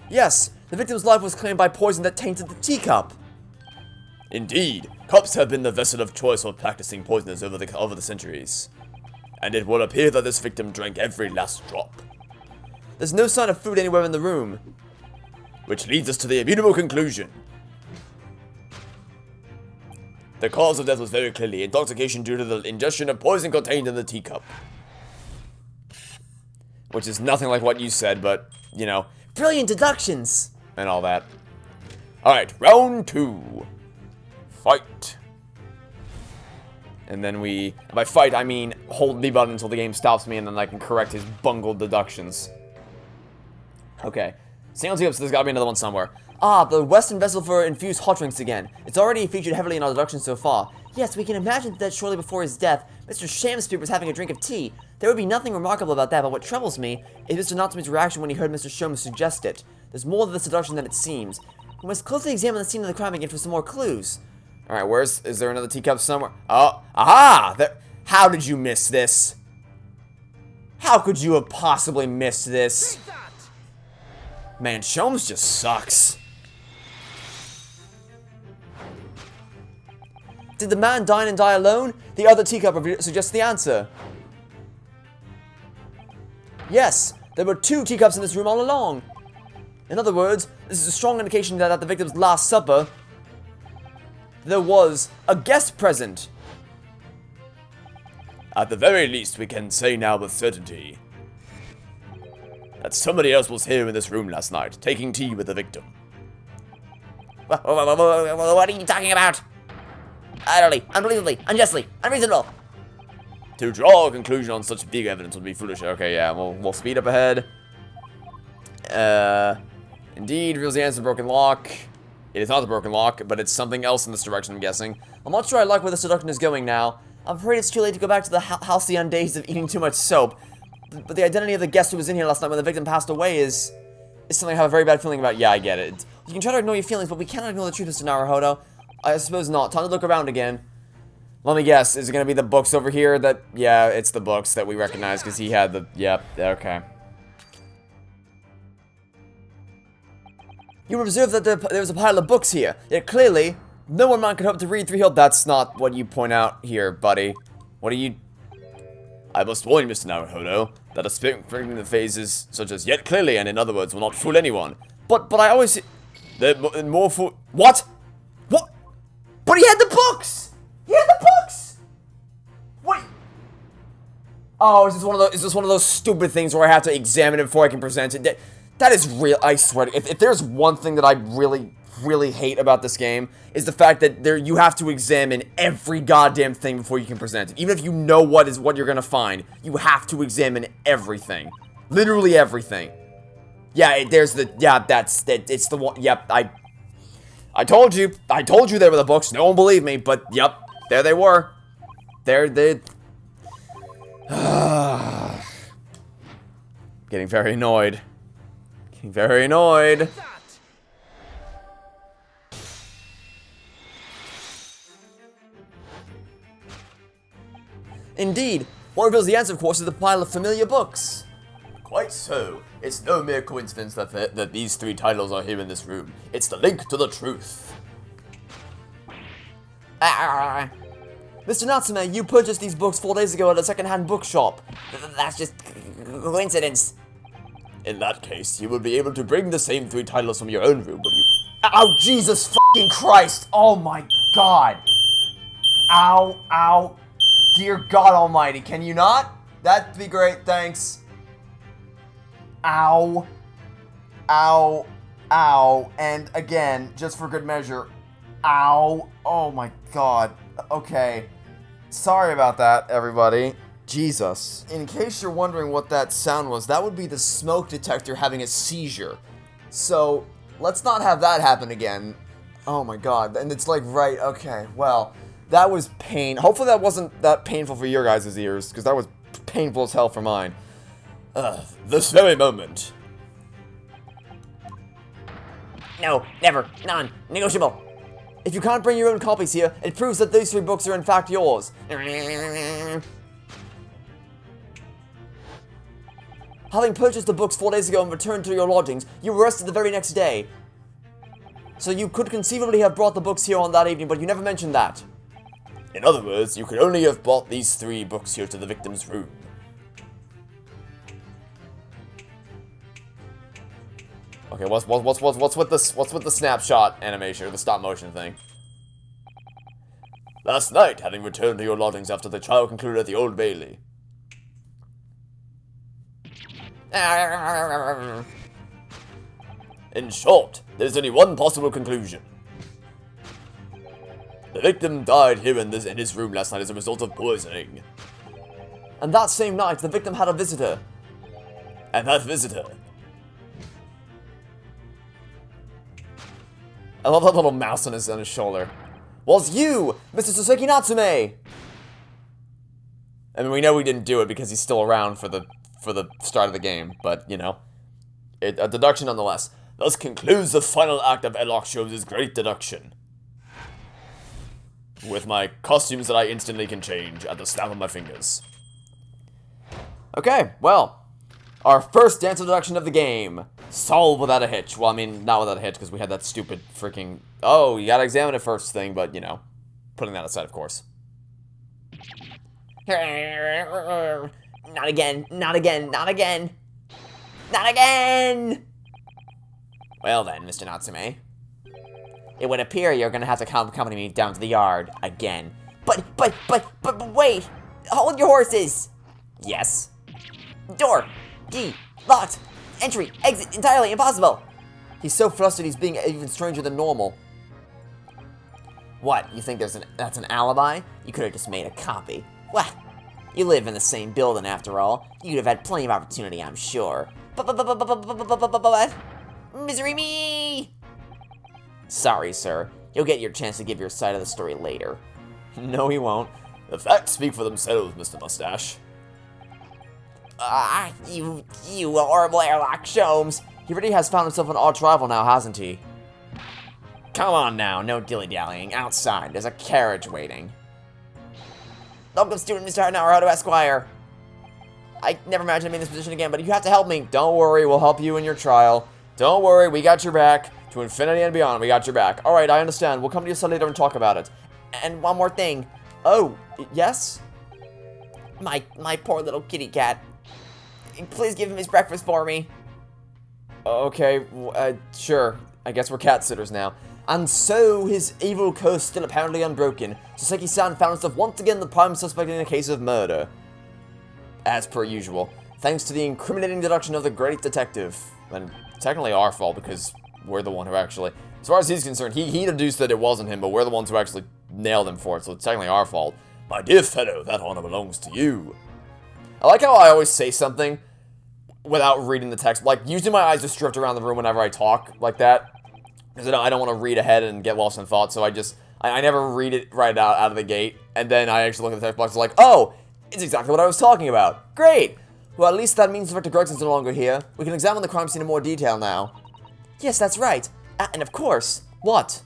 Yes, the victim's life was claimed by poison that tainted the teacup. Indeed, cups have been the vessel of choice for practicing poisoners over the centuries. And it would appear that this victim drank every last drop. There's no sign of food anywhere in the room. Which leads us to the immutable conclusion. The cause of death was very clearly intoxication due to the ingestion of poison contained in the teacup. Which is nothing like what you said, but, you know, brilliant deductions! And all that. Alright, round 2. Fight. And then by fight, I mean hold the button until the game stops me and then I can correct his bungled deductions. Okay. Single teacups, there's gotta be another one somewhere. Ah, the Western vessel for infused hot drinks again. It's already featured heavily in our deductions so far. Yes, we can imagine that shortly before his death, Mr. Shamspeare was having a drink of tea. There would be nothing remarkable about that, but what troubles me is Mr. Natsume's reaction when he heard Mr. Sholmes suggest it. There's more to this deduction than it seems. We must closely examine the scene of the crime again for some more clues. Alright, is there another teacup somewhere? Oh, aha! How did you miss this? How could you have possibly missed this? Man, Sholmes just sucks. Did the man dine and die alone? The other teacup suggests the answer. Yes, there were 2 teacups in this room all along. In other words, this is a strong indication that at the victim's last supper, there was a guest present. At the very least, we can say now with certainty that somebody else was here in this room last night, taking tea with the victim. What are you talking about? Utterly, unbelievably, unjustly, unreasonable. To draw a conclusion on such big evidence would be foolish. Okay, yeah, we'll speed up ahead. Indeed, reveals the answer to the broken lock. It is not the broken lock, but it's something else in this direction, I'm guessing. I'm not sure I like where this deduction is going now. I'm afraid it's too late to go back to the halcyon days of eating too much soap. But the identity of the guest who was in here last night when the victim passed away is something I have a very bad feeling about. Yeah, I get it. You can try to ignore your feelings, but we cannot ignore the truth, Mr. Naruhodo. I suppose not. Time to look around again. Let me guess. Is it going to be the books over here that... Yeah, it's the books that we recognize because he had the... Yep, okay. You observe that there was a pile of books here. Yet clearly, no one man could hope to read through here. That's not what you point out here, buddy. What are you... I must warn you, Mr. Naruhodo, that a speaking the phases such as yet clearly and in other words will not fool anyone. But I always... They're more fool... What? What? But he had the books! He had the books! Wait. Oh, is this one of those stupid things where I have to examine it before I can present it? That is real. I swear. If there's one thing that I really hate about this game, is the fact that you have to examine every goddamn thing before you can present it. Even if you know what you're gonna find, you have to examine everything. Literally everything. Yeah, it's the one. Yep, I told you there were the books. No one believed me, but yep, there they were. There they. Getting very annoyed. Getting very annoyed. Indeed, what reveals the answer, of course, is the pile of familiar books. Quite so. It's no mere coincidence that these 3 titles are here in this room. It's the link to the truth. Mr. Natsume, you purchased these books 4 days ago at a second-hand bookshop. That's just coincidence. In that case, you will be able to bring the same 3 titles from your own room, will you? Ow, Jesus fucking Christ! Oh my god! Ow, ow. Dear God Almighty, can you not? That'd be great, thanks. Ow. Ow. Ow. And again, just for good measure. Ow. Oh my god. Okay. Sorry about that, everybody. Jesus. In case you're wondering what that sound was, that would be the smoke detector having a seizure. So, let's not have that happen again. Oh my god. And it's like, right, okay, well, that was pain. Hopefully that wasn't that painful for your guys' ears, because that was painful as hell for mine. This very moment. No, never, non-negotiable. If you can't bring your own copies here, it proves that those 3 books are in fact yours. Having purchased the books 4 days ago and returned to your lodgings, you were arrested the very next day. So you could conceivably have brought the books here on that evening, but you never mentioned that. In other words, you could only have brought these 3 books here to the victim's room. Okay, what's with the snapshot animation or the stop motion thing? Last night, having returned to your lodgings after the trial concluded at the Old Bailey. In short, there's only one possible conclusion. The victim died here in his room last night as a result of poisoning. And that same night, the victim had a visitor. And that visitor... I love that little mouse on his shoulder. Was you, Mr. Soseki Natsume! I mean, we know we didn't do it because he's still around for the start of the game, but, you know, a deduction nonetheless. Thus concludes the final act of Edlock Sholmes' great deduction. With my costumes that I instantly can change at the snap of my fingers. Okay, well, our first dance deduction of the game. Solved without a hitch. Well, I mean, not without a hitch, because we had that stupid freaking, oh, you gotta examine it first thing, but, you know, putting that aside, of course. Not again, not again, not again. Not again! Well then, Mr. Natsume. It would appear you're gonna have to accompany me down to the yard again. But wait! Hold your horses! Yes. Door! Key! Locked! Entry! Exit! Entirely impossible! He's so flustered he's being even stranger than normal. What, you think that's an alibi? You could have just made a copy. What? You live in the same building after all. You'd have had plenty of opportunity, I'm sure. Misery me! Sorry, sir. You'll get your chance to give your side of the story later. No, he won't. The facts speak for themselves, Mr. Mustache. You horrible airlock Sholmes. He really has found himself an arch rival now, hasn't he? Come on now, no dilly-dallying. Outside, there's a carriage waiting. Welcome, student Mr. Naruto Esquire. I never imagined I'm in this position again, but you have to help me. Don't worry, we'll help you in your trial. Don't worry, we got your back. To infinity and beyond, we got your back. Alright, I understand. We'll come to your cell later and talk about it. And one more thing. Oh, yes? My poor little kitty cat. Please give him his breakfast for me. Okay, sure. I guess we're cat sitters now. And so, his evil curse still apparently unbroken, Soseki-san found himself once again the prime suspect in a case of murder. As per usual, thanks to the incriminating deduction of the great detective. And technically our fault, because we're the one who actually... As far as he's concerned, he deduced that it wasn't him, but we're the ones who actually nailed him for it, so it's technically our fault. My dear fellow, that honor belongs to you. I like how I always say something without reading the text. Like, usually my eyes just drift around the room whenever I talk like that. Because I don't want to read ahead and get lost in thought, so I never read it right out of the gate. And then I actually look at the text box like, oh, it's exactly what I was talking about. Great! Well, at least that means Inspector Gregson's no longer here. We can examine the crime scene in more detail now. Yes, that's right. And of course, what?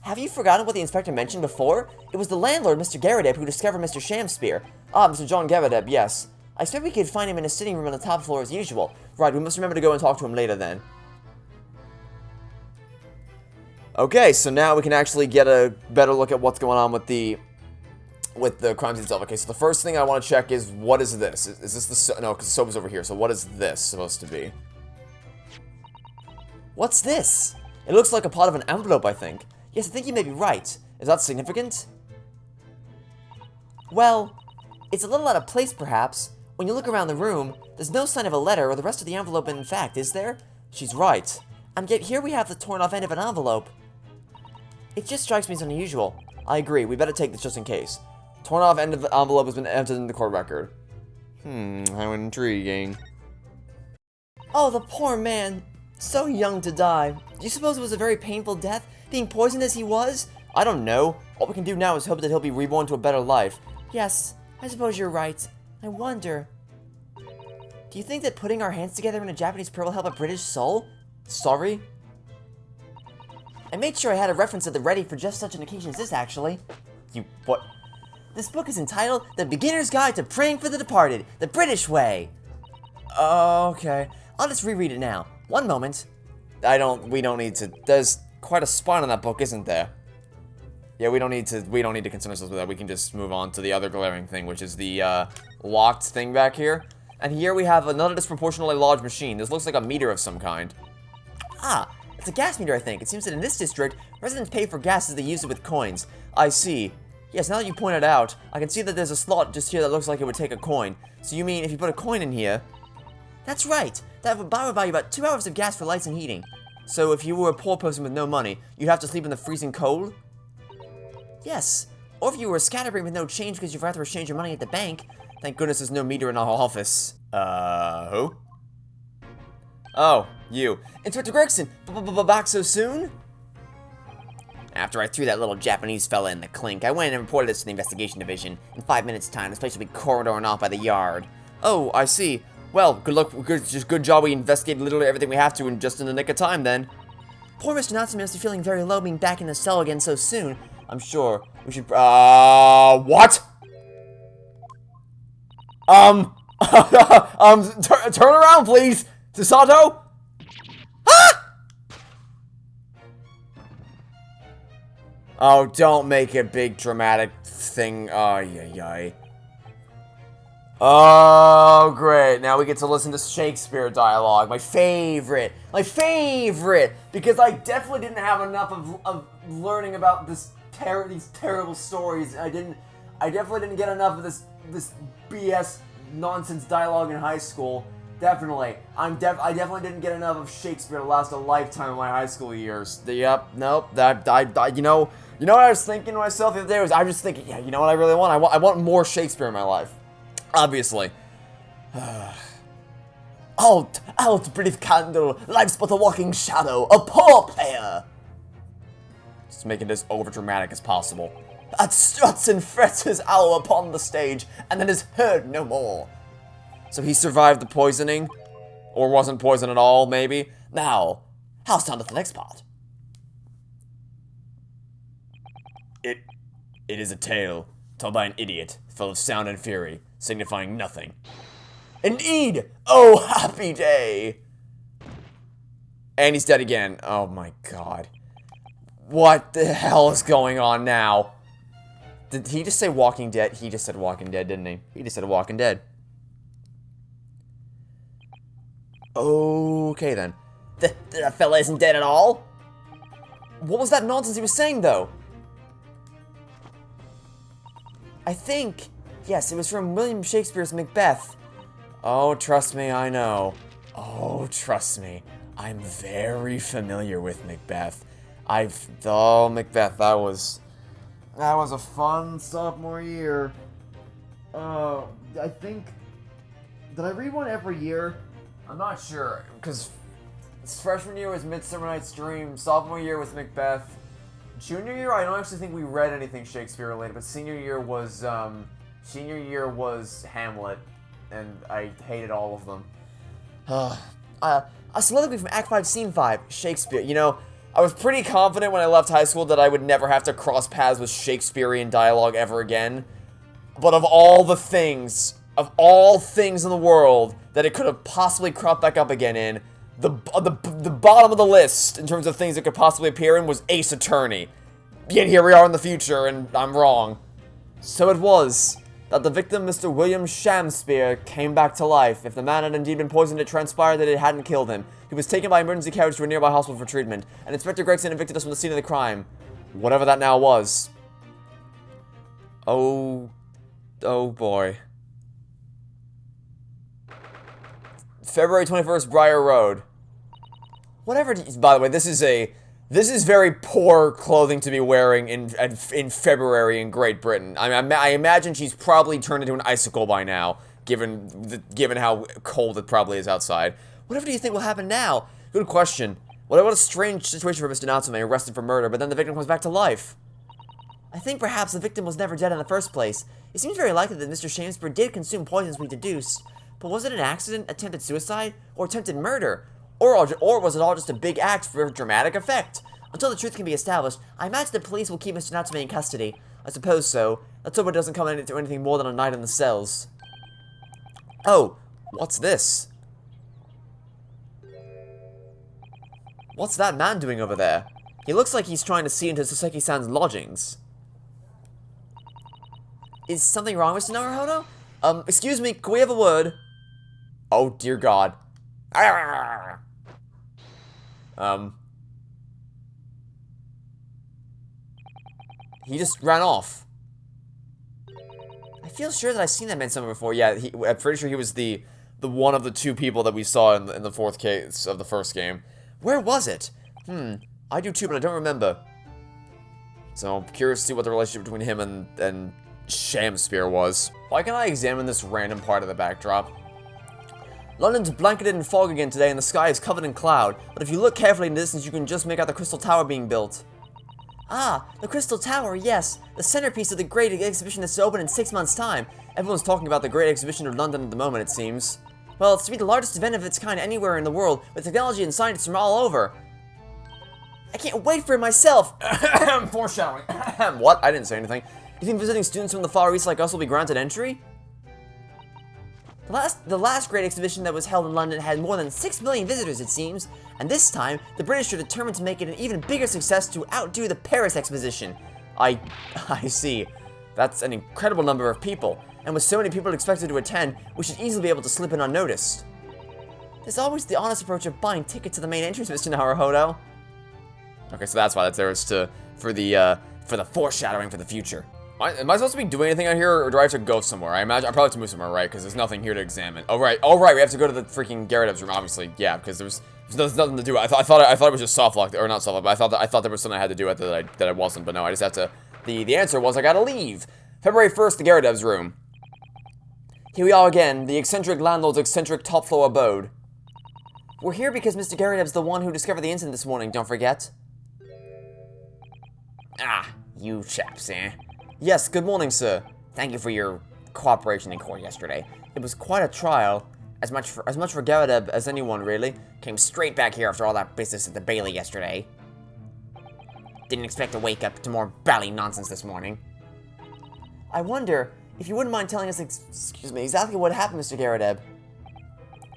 Have you forgotten what the inspector mentioned before? It was the landlord, Mr. Garadeb, who discovered Mr. Shamspear. Ah, Mr. John Garadeb, yes. I expect we could find him in his sitting room on the top floor as usual. Right, we must remember to go and talk to him later then. Okay, so now we can actually get a better look at what's going on with the crime scene itself. Okay, so the first thing I want to check is, what is this? Is this the... No, because the soap is over here, so what is this supposed to be? What's this? It looks like a part of an envelope, I think. Yes, I think you may be right. Is that significant? Well, it's a little out of place, perhaps. When you look around the room, there's no sign of a letter or the rest of the envelope in fact, is there? She's right. And yet here we have the torn off end of an envelope. It just strikes me as unusual. I agree, we better take this just in case. Torn off end of the envelope has been entered in the court record. How intriguing. Oh, the poor man. So young to die. Do you suppose it was a very painful death, being poisoned as he was? I don't know. All we can do now is hope that he'll be reborn to a better life. Yes, I suppose you're right. I wonder... Do you think that putting our hands together in a Japanese prayer will help a British soul? Sorry? I made sure I had a reference at the ready for just such an occasion as this, actually. You... what? This book is entitled The Beginner's Guide to Praying for the Departed, the British Way. Okay. I'll just reread it now. One moment. We don't need to... There's quite a spine on that book, isn't there? Yeah, we don't need to concern ourselves with that. We can just move on to the other glaring thing, which is the, locked thing back here. And here we have another disproportionately large machine. This looks like a meter of some kind. Ah, it's a gas meter, I think. It seems that in this district, residents pay for gas as they use it with coins. I see. Yes, now that you point it out, I can see that there's a slot just here that looks like it would take a coin. So you mean if you put a coin in here... That's right. That would buy you about 2 hours of gas for lights and heating. So if you were a poor person with no money, you'd have to sleep in the freezing cold? Yes. Or if you were a scatterbrain with no change because you'd rather exchange your money at the bank. Thank goodness there's no meter in our office. Who? Oh, you. Inspector Gregson, back so soon? After I threw that little Japanese fella in the clink, I went and reported this to the investigation division. In 5 minutes' time, this place will be corridoring off by the yard. Oh, I see. Well, good luck, good job we investigated literally everything we have to in just in the nick of time, then. Poor Mr. Natsume must be feeling very low being back in the cell again so soon. I'm sure we should, what? Turn around, please! Sasato? Ah! Oh, don't make a big dramatic thing. Ay. Oh, great. Now we get to listen to Shakespeare dialogue. My favorite. Because I definitely didn't have enough of learning about these terrible stories. I definitely didn't get enough of this BS nonsense dialogue in high school. Definitely. I definitely didn't get enough of Shakespeare to last a lifetime of my high school years. Yep, nope, you know what I was thinking to myself the other day? I was just thinking, yeah, you know what I really want? I want more Shakespeare in my life. Obviously. Out, brief candle, life's but a walking shadow, a poor player. Just making it as overdramatic as possible. That struts and frets his hour upon the stage, and then is heard no more. So he survived the poisoning? Or wasn't poisoned at all, maybe? Now, how soundeth the next part? It is a tale told by an idiot, full of sound and fury, signifying nothing. Indeed! Oh, happy day! And he's dead again. Oh my god. What the hell is going on now? Did he just say Walking Dead? He just said Walking Dead, didn't he? He just said Walking Dead. Okay, then. The fella isn't dead at all? What was that nonsense he was saying, though? I think... Yes, it was from William Shakespeare's Macbeth. Oh, trust me, I know. Oh, trust me. I'm very familiar with Macbeth. Macbeth, that was a fun sophomore year. I think... Did I read one every year? I'm not sure, because freshman year was Midsummer Night's Dream, sophomore year was Macbeth. Junior year, I don't actually think we read anything Shakespeare related, but senior year was Hamlet. and I hated all of them. A soliloquy from Act 5, Scene 5, Shakespeare. You know, I was pretty confident when I left high school that I would never have to cross paths with Shakespearean dialogue ever again. But of all things in the world that it could have possibly cropped back up again in, the bottom of the list in terms of things it could possibly appear in was Ace Attorney. Yet here we are in the future, and I'm wrong. So it was that the victim, Mr. William Shakespeare, came back to life. If the man had indeed been poisoned, it transpired that it hadn't killed him. He was taken by emergency carriage to a nearby hospital for treatment, and Inspector Gregson evicted us from the scene of the crime. Whatever that now was. Oh boy. February 21st, Briar Road. Whatever, by the way, this is very poor clothing to be wearing in February in Great Britain. I imagine she's probably turned into an icicle by now, given how cold it probably is outside. Whatever do you think will happen now? Good question. What a strange situation for Mr. Natsume, arrested for murder, but then the victim comes back to life. I think perhaps the victim was never dead in the first place. It seems very likely that Mr. Shakespeare did consume poisons we deduced. But was it an accident, attempted suicide, or attempted murder? Or was it all just a big act for dramatic effect? Until the truth can be established, I imagine the police will keep Mr. Natsume in custody. I suppose so. Let's hope it doesn't come into anything more than a night in the cells. Oh, what's this? What's that man doing over there? He looks like he's trying to see into Soseki-san's lodgings. Is something wrong, Mr. Naruhodo? Excuse me, can we have a word? Oh, dear God. He just ran off. I feel sure that I've seen that man somewhere before. Yeah, I'm pretty sure he was the one of the two people that we saw in the fourth case of the first game. Where was it? I do too, but I don't remember. So I'm curious to see what the relationship between him and Shakespeare was. Why can't I examine this random part of the backdrop? London's blanketed in fog again today, and the sky is covered in cloud. But if you look carefully in the distance, you can just make out the Crystal Tower being built. Ah, the Crystal Tower, yes. The centerpiece of the Great Exhibition that's to open in 6 months' time. Everyone's talking about the Great Exhibition of London at the moment, it seems. Well, it's to be the largest event of its kind anywhere in the world, with technology and scientists from all over. I can't wait for it myself! Foreshadowing. What? I didn't say anything. You think visiting students from the Far East like us will be granted entry? The last great exhibition that was held in London had more than 6 million visitors, it seems, and this time, the British are determined to make it an even bigger success to outdo the Paris exposition. I see. That's an incredible number of people, and with so many people expected to attend, we should easily be able to slip in unnoticed. There's always the honest approach of buying tickets to the main entrance, Mr. Naruhodo. Okay, so that's why that's there, is for the foreshadowing for the future. Am I supposed to be doing anything out here, or do I have to go somewhere? I imagine I probably have to move somewhere, right? Because there's nothing here to examine. Oh right, we have to go to the freaking Gyarados room, obviously. Yeah, because there's nothing to do. I thought it was just soft lock, or not soft lock, but I thought there was something I had to do with it that I wasn't. But no, I just have to. The answer was I gotta leave. February 1st, the Gyarados room. Here we are again, the eccentric landlord's eccentric top floor abode. We're here because Mr. Gyarados the one who discovered the incident this morning. Don't forget. Ah, you chaps, eh? Yes, good morning, sir. Thank you for your cooperation in court yesterday. It was quite a trial. As much for Gyarados as anyone, really. Came straight back here after all that business at the Bailey yesterday. Didn't expect to wake up to more bally nonsense this morning. I wonder if you wouldn't mind telling us, exactly what happened, Mr. Gyarados.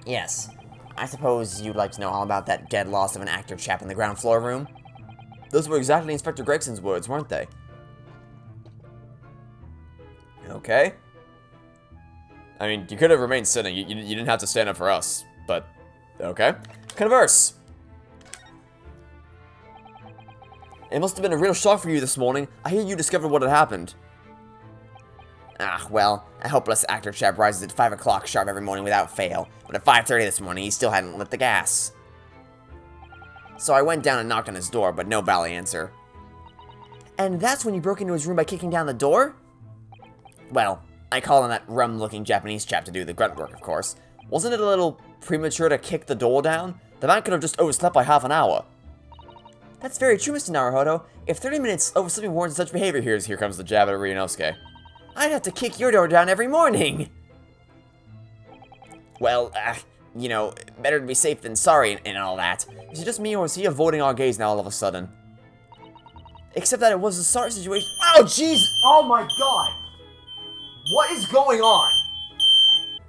Yes. I suppose you'd like to know all about that dead loss of an actor chap in the ground floor room? Those were exactly Inspector Gregson's words, weren't they? Okay. I mean, you could have remained sitting. You didn't have to stand up for us, but okay. Converse. It must have been a real shock for you this morning. I hear you discovered what had happened. Ah, well, a hopeless actor chap rises at 5 o'clock sharp every morning without fail, but at 5:30 this morning he still hadn't lit the gas. So I went down and knocked on his door, but no bally answer. And that's when you broke into his room by kicking down the door? Well, I called on that rum-looking Japanese chap to do the grunt work, of course. Wasn't it a little premature to kick the door down? The man could have just overslept by half an hour. That's very true, Mr. Naruhodo. If 30 minutes oversleeping warrants such behavior, here comes the jab at Ryunosuke. I'd have to kick your door down every morning. Well, you know, better to be safe than sorry and all that. Is it just me, or is he avoiding our gaze now all of a sudden? Except that it was a sorry situation. Oh, jeez! Oh my god! What is going on?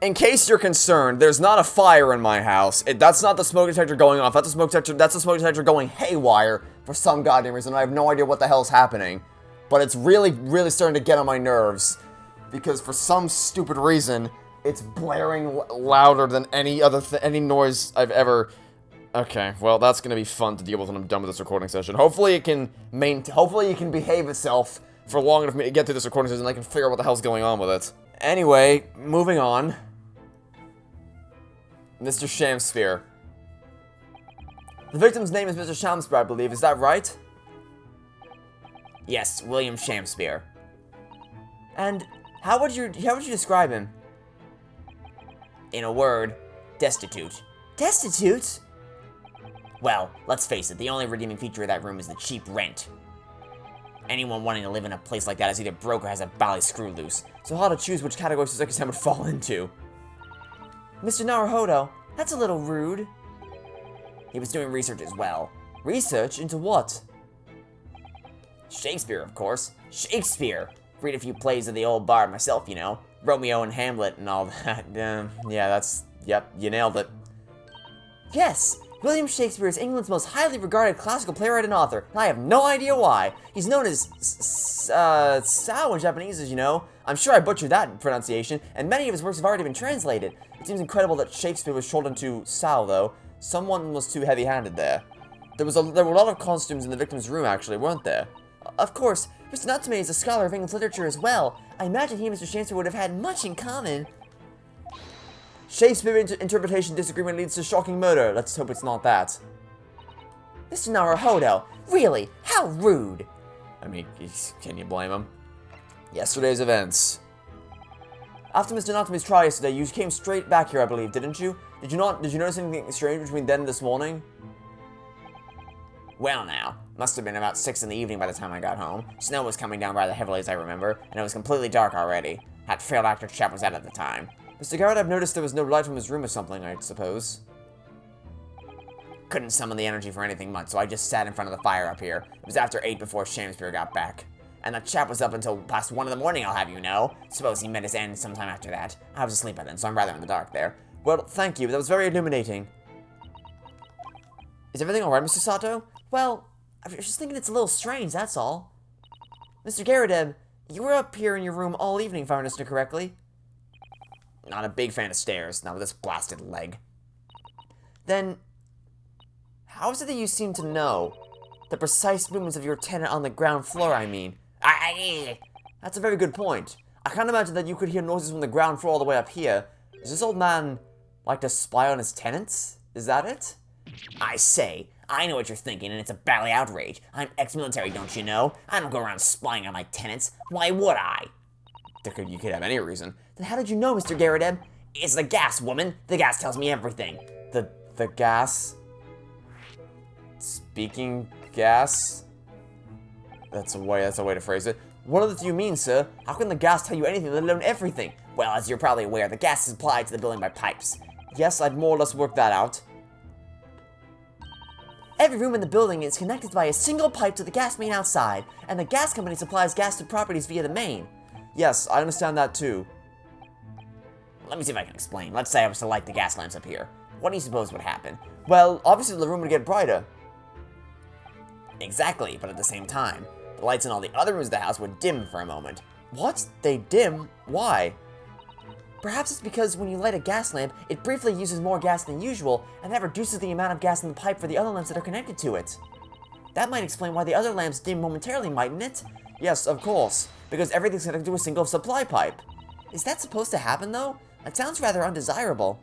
In case you're concerned, there's not a fire in my house. That's not the smoke detector going off. That's the smoke detector going haywire for some goddamn reason. I have no idea what the hell's happening. But it's really, really starting to get on my nerves. Because for some stupid reason, it's blaring louder than any noise I've ever... Okay, well, that's gonna be fun to deal with when I'm done with this recording session. Hopefully it can behave itself for long enough for me to get through this recording session and I can figure out what the hell's going on with it. Anyway, moving on. Mr. Shamsphere. The victim's name is Mr. Shamsphere, I believe. Is that right? Yes, William Shamsphere. And how would you describe him? In a word, destitute. Destitute? Well, let's face it, the only redeeming feature of that room is the cheap rent. Anyone wanting to live in a place like that is either broke or has a bally screw loose. So hard to choose which category Suzuki-san would fall into. Mr. Naruhodo, that's a little rude. He was doing research as well. Research? Into what? Shakespeare, of course. Shakespeare! Read a few plays of the old bard myself, you know. Romeo and Hamlet and all that. Yeah, yep, you nailed it. Yes! William Shakespeare is England's most highly regarded classical playwright and author, and I have no idea why. He's known as Sao in Japanese, as you know. I'm sure I butchered that pronunciation, and many of his works have already been translated. It seems incredible that Shakespeare was shortened to Sao, though. Someone was too heavy-handed there. There were a lot of costumes in the victim's room, actually, weren't there? Of course, Mr. Natsume is a scholar of English literature as well. I imagine he and Mr. Shakespeare would have had much in common. Shakespeare interpretation disagreement leads to shocking murder. Let's hope it's not that. Mr. Naruhodo, really? How rude! I mean, can you blame him? Yesterday's events. After Mr. Natsume's trial yesterday, you came straight back here, I believe, didn't you? Did you notice anything strange between then and this morning? Well now, must have been about 6 in the evening by the time I got home. Snow was coming down rather heavily as I remember, and it was completely dark already. That failed actor chap was out at the time. Mr. Garrett, I've noticed there was no light from his room or something, I suppose. Couldn't summon the energy for anything much, so I just sat in front of the fire up here. It was after 8 before Shamsphere got back. And that chap was up until past 1 in the morning, I'll have you know. Suppose he met his end sometime after that. I was asleep by then, so I'm rather in the dark there. Well, thank you, that was very illuminating. Is everything alright, Mr. Sato? Well, I was just thinking it's a little strange, that's all. Mr. Garrett, you were up here in your room all evening, if I understood correctly. Not a big fan of stairs, not with this blasted leg. Then, how is it that you seem to know? The precise movements of your tenant on the ground floor, I mean. That's a very good point. I can't imagine that you could hear noises from the ground floor all the way up here. Does this old man like to spy on his tenants? Is that it? I say, I know what you're thinking, and it's a bally outrage. I'm ex-military, don't you know? I don't go around spying on my tenants. Why would I? You could have any reason. Then how did you know, Mr. Garrett? It's the gas, woman. The gas tells me everything. The gas? Speaking gas? That's a way to phrase it. What on earth do you mean, sir? How can the gas tell you anything, let alone everything? Well, as you're probably aware, the gas is supplied to the building by pipes. Yes, I'd more or less worked that out. Every room in the building is connected by a single pipe to the gas main outside, and the gas company supplies gas to properties via the main. Yes, I understand that too. Let me see if I can explain. Let's say I was to light the gas lamps up here. What do you suppose would happen? Well, obviously the room would get brighter. Exactly, but at the same time, the lights in all the other rooms of the house would dim for a moment. What? They dim? Why? Perhaps it's because when you light a gas lamp, it briefly uses more gas than usual, and that reduces the amount of gas in the pipe for the other lamps that are connected to it. That might explain why the other lamps dim momentarily, mightn't it? Yes, of course, because everything's connected to a single supply pipe. Is that supposed to happen, though? It sounds rather undesirable.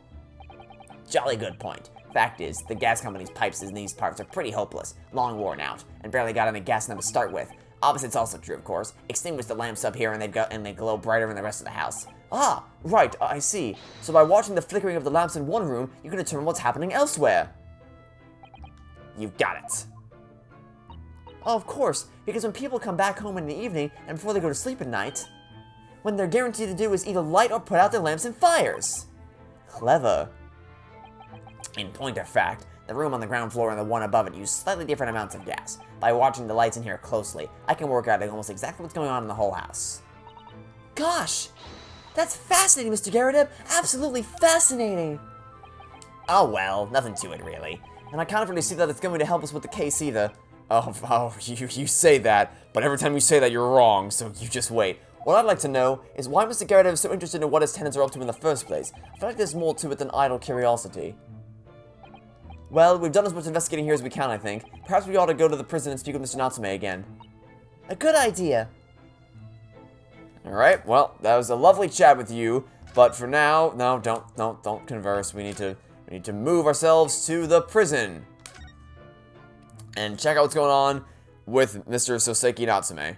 Jolly good point. Fact is, the gas company's pipes in these parts are pretty hopeless, long worn out, and barely got any gas in them to start with. Opposite's also true, of course. Extinguish the lamps up here and they glow brighter in the rest of the house. Ah, right, I see. So by watching the flickering of the lamps in one room, you can determine what's happening elsewhere. You've got it. Oh, of course, because when people come back home in the evening and before they go to sleep at night, what they're guaranteed to do is either light or put out their lamps and fires. Clever. In point of fact, the room on the ground floor and the one above it use slightly different amounts of gas. By watching the lights in here closely, I can work out almost exactly what's going on in the whole house. Gosh, that's fascinating, Mr. Garrett. Absolutely fascinating. Oh well, nothing to it really. And I can't really see that it's going to help us with the case either. Oh, you say that, but every time you say that you're wrong, so you just wait. What I'd like to know is why Mr. Garrett is so interested in what his tenants are up to in the first place. I feel like there's more to it than idle curiosity. Well, we've done as much investigating here as we can, I think. Perhaps we ought to go to the prison and speak with Mr. Natsume again. A good idea. Alright, well, that was a lovely chat with you, but for now, no, don't converse. We need to move ourselves to the prison. And check out what's going on with Mr. Soseki Natsume.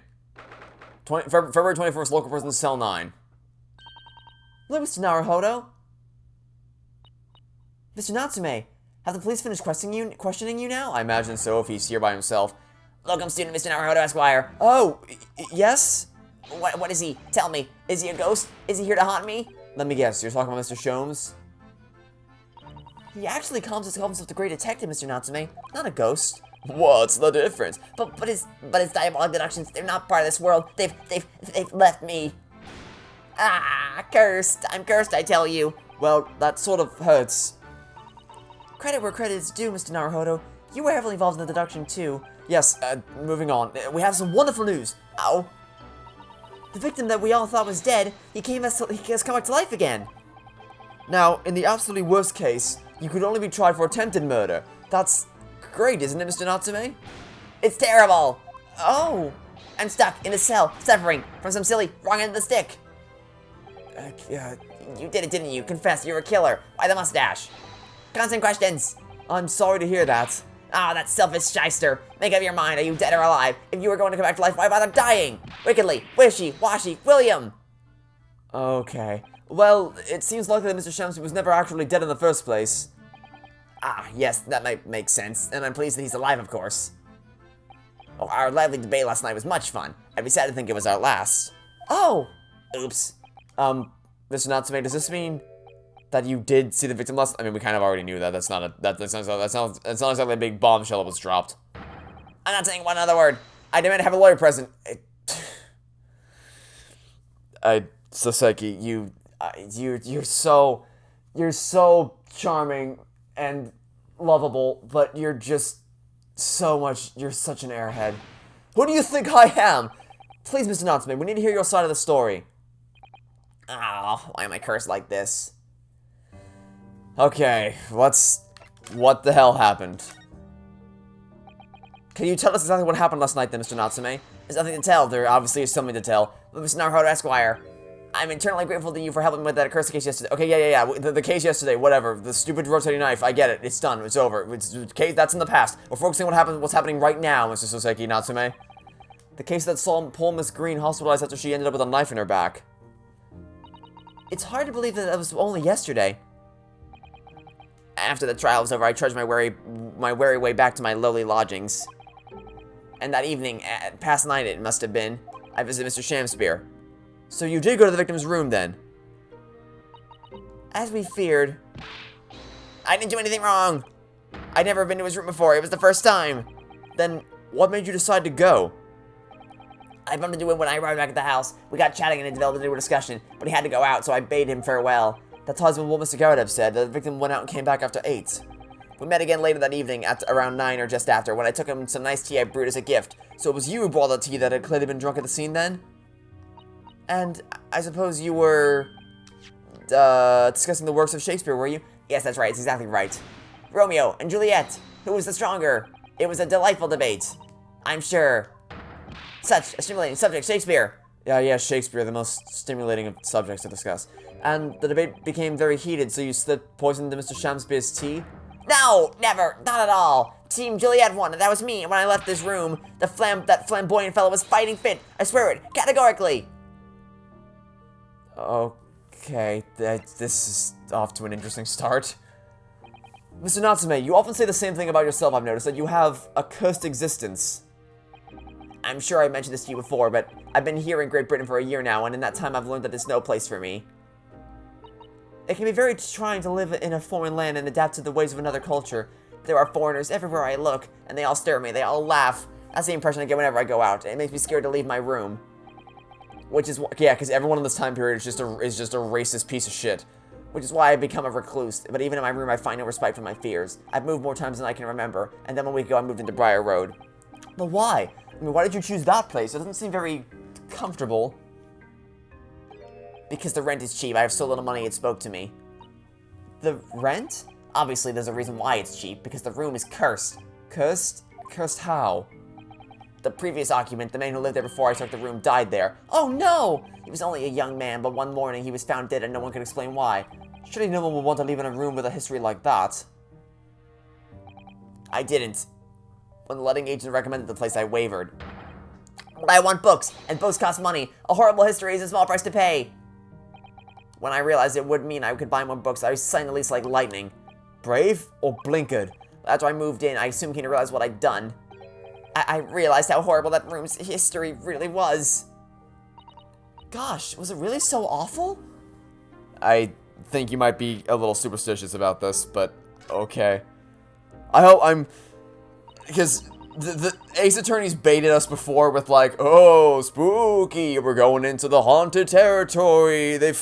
February 21st, local prison, cell 9. Hello, Mr. Naruhodo. Mr. Natsume, have the police finished questioning you now? I imagine so if he's here by himself. Locum student, Mr. Naruhodo Esquire. Oh, yes? What is he? Tell me. Is he a ghost? Is he here to haunt me? Let me guess, you're talking about Mr. Sholmes? He actually calls himself the Great Detective, Mr. Natsume. Not a ghost. What's the difference? But his diabolic deductions, they're not part of this world. They've left me. Ah, cursed. I'm cursed, I tell you. Well, that sort of hurts. Credit where credit is due, Mr. Naruhodo. You were heavily involved in the deduction, too. Yes, moving on. We have some wonderful news. Oh. The victim that we all thought was dead, he has come back to life again. Now, in the absolutely worst case, you could only be tried for attempted murder. That's great, isn't it, Mr. Natsume? It's terrible. Oh. I'm stuck in a cell, suffering from some silly wrong end of the stick. You did it, didn't you? Confess, you're a killer. Why the mustache? Constant questions. I'm sorry to hear that. Ah, that selfish shyster. Make up your mind. Are you dead or alive? If you were going to come back to life, why bother dying? Wickedly, wishy-washy, William. Okay. Well, it seems likely that Mr. Shamsky was never actually dead in the first place. Ah, yes, that might make sense. And I'm pleased that he's alive, of course. Oh, our lively debate last night was much fun. I'd be sad to think it was our last. Oh! Oops. Mr. Natsume, does this mean that you did see the victim last? I mean, we kind of already knew that. That's not exactly a big bombshell that was dropped. I'm not saying one other word. I demand to have a lawyer present. Soseki, you're so charming and lovable, but you're just you're such an airhead. Who do you think I am? Please, Mr. Natsume, we need to hear your side of the story. Oh, why am I cursed like this? Okay, what the hell happened? Can you tell us exactly what happened last night then, Mr. Natsume? There's nothing to tell. There obviously is something to tell. But Mr. Naruhodo Esquire, I'm eternally grateful to you for helping me with that accursed case yesterday. Okay, yeah. The case yesterday, whatever. The stupid rotating knife, I get it. It's done. It's over. Case that's in the past. We're focusing on what's happening right now, Mr. Soseki Natsume. The case that saw poor Miss Green hospitalized after she ended up with a knife in her back. It's hard to believe that was only yesterday. After the trial was over, I trudged my weary way back to my lowly lodgings. And that evening, past night it must have been, I visited Mr. Shamspeare. So you did go to the victim's room then? As we feared. I didn't do anything wrong. I'd never been to his room before. It was the first time. Then what made you decide to go? I bumped into him when I arrived back at the house. We got chatting and it developed into a discussion, but he had to go out, so I bade him farewell. That ties with what Mr. Garadev said. The victim went out and came back after 8. We met again later that evening at around 9 or just after, when I took him some nice tea I brewed as a gift. So it was you who brought the tea that had clearly been drunk at the scene then? And I suppose you were discussing the works of Shakespeare, were you? Yes, that's right. It's exactly right. Romeo and Juliet. Who was the stronger? It was a delightful debate. I'm sure. Such a stimulating subject, Shakespeare. Yeah, Shakespeare, the most stimulating of subjects to discuss. And the debate became very heated, so you slipped poison into Mr. Shamspeare's tea? No, never, not at all. Team Juliet won, and that was me. And when I left this room, that flamboyant fellow was fighting fit. I swear it, categorically. Okay, this is off to an interesting start. Mr. Natsume, you often say the same thing about yourself, I've noticed, that you have a cursed existence. I'm sure I mentioned this to you before, but I've been here in Great Britain for a year now, and in that time I've learned that there's no place for me. It can be very trying to live in a foreign land and adapt to the ways of another culture. There are foreigners everywhere I look, and they all stare at me, they all laugh. That's the impression I get whenever I go out. It makes me scared to leave my room. Which is, yeah, because everyone in this time period is just a racist piece of shit. Which is why I've become a recluse, but even in my room I find no respite for my fears. I've moved more times than I can remember, and then 1 week ago I moved into Briar Road. But why? I mean, why did you choose that place? It doesn't seem very comfortable. Because the rent is cheap. I have so little money it spoke to me. The rent? Obviously there's a reason why it's cheap, because the room is cursed. Cursed? Cursed how? The previous occupant, the man who lived there before I took the room, died there. Oh no! He was only a young man, but one morning he was found dead and no one could explain why. Surely no one would want to live in a room with a history like that. I didn't. When the letting agent recommended the place, I wavered. But I want books, and books cost money. A horrible history is a small price to pay. When I realized it would mean I could buy more books, I signed the lease like lightning. Brave or blinkered? After I moved in, I assumed he realized what I'd done. I realized how horrible that room's history really was. Gosh, was it really so awful? I think you might be a little superstitious about this, but okay. I hope I'm... Because the Ace Attorneys baited us before with like, oh, spooky, we're going into the haunted territory. The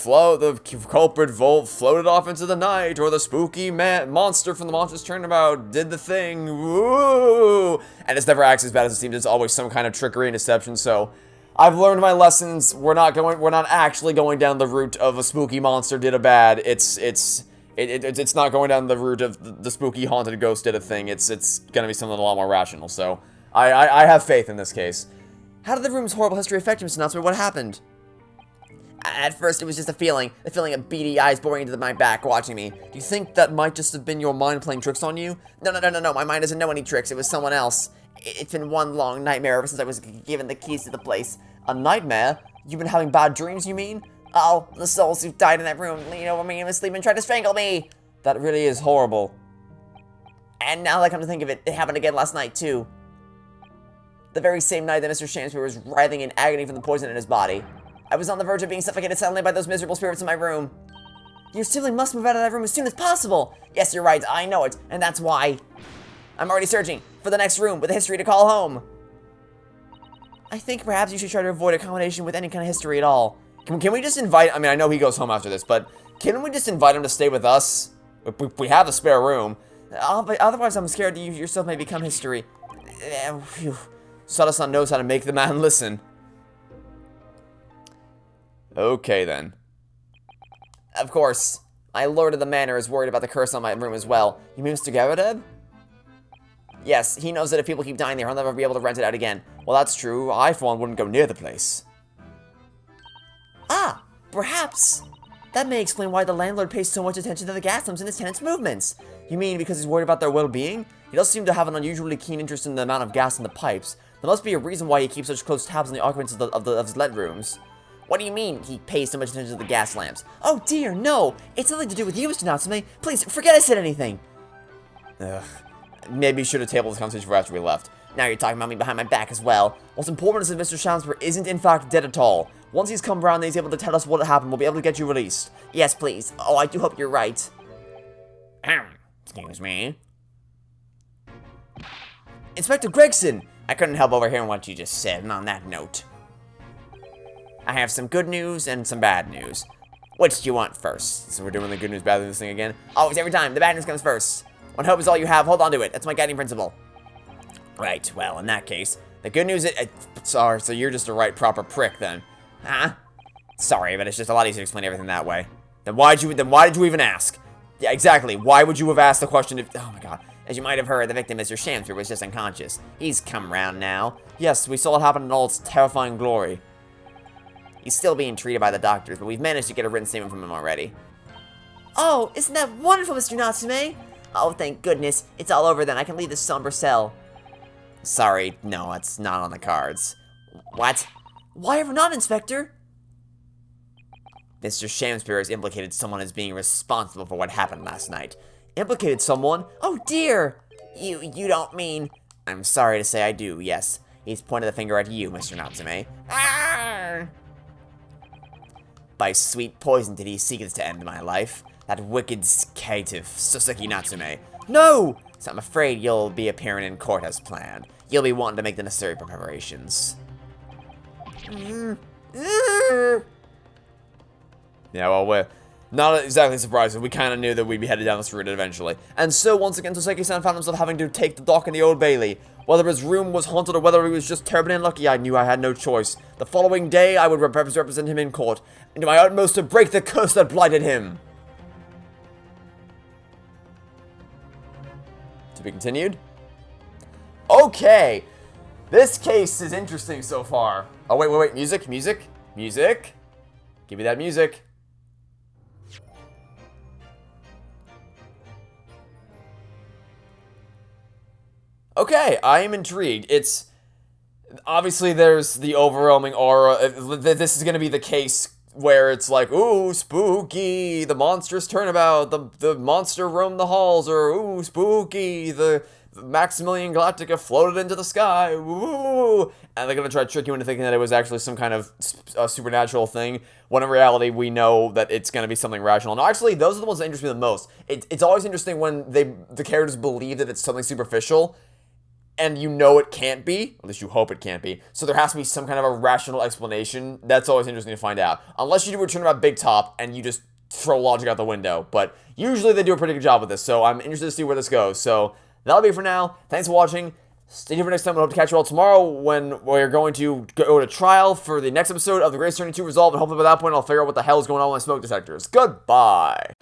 culprit floated off into the night, or the spooky monster from the Monsters Turnabout did the thing. Woo! And it's never acts as bad as it seems. It's always some kind of trickery and deception. So I've learned my lessons. We're not actually going down the route of a spooky monster did a bad. It's not going down the route of the spooky haunted ghost did a thing. It's gonna be something a lot more rational. So I have faith in this case. How did the room's horrible history affect you, Mr. Natsume? What happened? At first, it was just the feeling of beady eyes boring into my back, watching me. Do you think that might just have been your mind playing tricks on you? No, my mind doesn't know any tricks. It was someone else. It's been one long nightmare ever since I was given the keys to the place. A nightmare? You've been having bad dreams, you mean? Oh, the souls who died in that room leaned over me in my sleep and tried to strangle me. That really is horrible. And now that I come to think of it, it happened again last night, too. The very same night that Mr. Shamsbury was writhing in agony from the poison in his body. I was on the verge of being suffocated suddenly by those miserable spirits in my room. Your sibling must move out of that room as soon as possible. Yes, you're right, I know it, and that's why. I'm already searching for the next room with a history to call home. I think perhaps you should try to avoid accommodation with any kind of history at all. Can we just invite, I mean, I know he goes home after this, but can we just invite him to stay with us? We have a spare room. But otherwise, I'm scared that you yourself may become history. Sada-san knows how to make the man listen. Okay, then. Of course. My Lord of the Manor is worried about the curse on my room as well. You mean Mr. Garadeb? Yes, he knows that if people keep dying there, he'll never be able to rent it out again. Well, that's true. I, for one, wouldn't go near the place. Ah, perhaps. That may explain why the landlord pays so much attention to the gas lamps in his tenants' movements. You mean because he's worried about their well-being? He does seem to have an unusually keen interest in the amount of gas in the pipes. There must be a reason why he keeps such close tabs on the occupants of his let rooms. What do you mean he pays so much attention to the gas lamps? Oh dear, no! It's nothing to do with you, Mr. Natsume. Please, forget I said anything. Ugh. Maybe you should have tabled this conversation for after we left. Now you're talking about me behind my back as well. What's important is that Mr. Shamsbury isn't in fact dead at all. Once he's come around and he's able to tell us what happened, we'll be able to get you released. Yes, please. Oh, I do hope you're right. Excuse me. Inspector Gregson! I couldn't help overhearing what you just said, and on that note, I have some good news and some bad news. Which do you want first? So we're doing the good news, bad news thing again? Always, every time. The bad news comes first. When hope is all you have, hold on to it. That's my guiding principle. Right, well, in that case, the good news is... sorry, so you're just a right proper prick, then. Huh? Sorry, but it's just a lot easier to explain everything that way. Then why did you even ask? Yeah, exactly. Why would you have asked the question if... Oh, my God. As you might have heard, the victim, Mr. Shamsbury, was just unconscious. He's come round now. Yes, we saw it happen in all its terrifying glory. He's still being treated by the doctors, but we've managed to get a written statement from him already. Oh, isn't that wonderful, Mr. Natsume? Oh, thank goodness. It's all over then. I can leave this somber cell. Sorry, no, it's not on the cards. What? Why ever not, Inspector? Mr. Shamsbury has implicated someone as being responsible for what happened last night. Implicated someone? Oh, dear! You don't mean... I'm sorry to say I do, yes. He's pointed the finger at you, Mr. Natsume. Arr! By sweet poison did he seek this to end my life. that wicked caitiff, Soseki Natsume. No! So I'm afraid you'll be appearing in court as planned. You'll be wanting to make the necessary preparations. Yeah, well, we're not exactly surprised. We kind of knew that we'd be headed down this route eventually. And so, once again, Soseki-san found himself having to take the dock in the Old Bailey. Whether his room was haunted or whether he was just terribly unlucky, I knew I had no choice. The following day, I would represent him in court, and do my utmost to break the curse that blighted him. To be continued? Okay! This case is interesting so far. Oh, wait, music. Give me that music. Okay, I am intrigued. It's... Obviously, there's the overwhelming aura. This is going to be the case where it's like, ooh, spooky, the monstrous turnabout, the monster roamed the halls, or ooh, spooky, the Maximilian Galactica floated into the sky, ooh, and they're going to try to trick you into thinking that it was actually some kind of supernatural thing, when in reality, we know that it's going to be something rational. And actually, those are the ones that interest me the most. It's always interesting when the characters believe that it's something superficial, and you know it can't be, at least you hope it can't be, so there has to be some kind of a rational explanation. That's always interesting to find out. Unless you do a turnabout Big Top, and you just throw logic out the window, but usually they do a pretty good job with this, so I'm interested to see where this goes. So, that'll be it for now. Thanks for watching. Stay tuned for next time. We hope to catch you all tomorrow when we're going to go to trial for the next episode of the Great Ace Attorney 2 Resolve, and hopefully by that point I'll figure out what the hell is going on with my smoke detectors. Goodbye!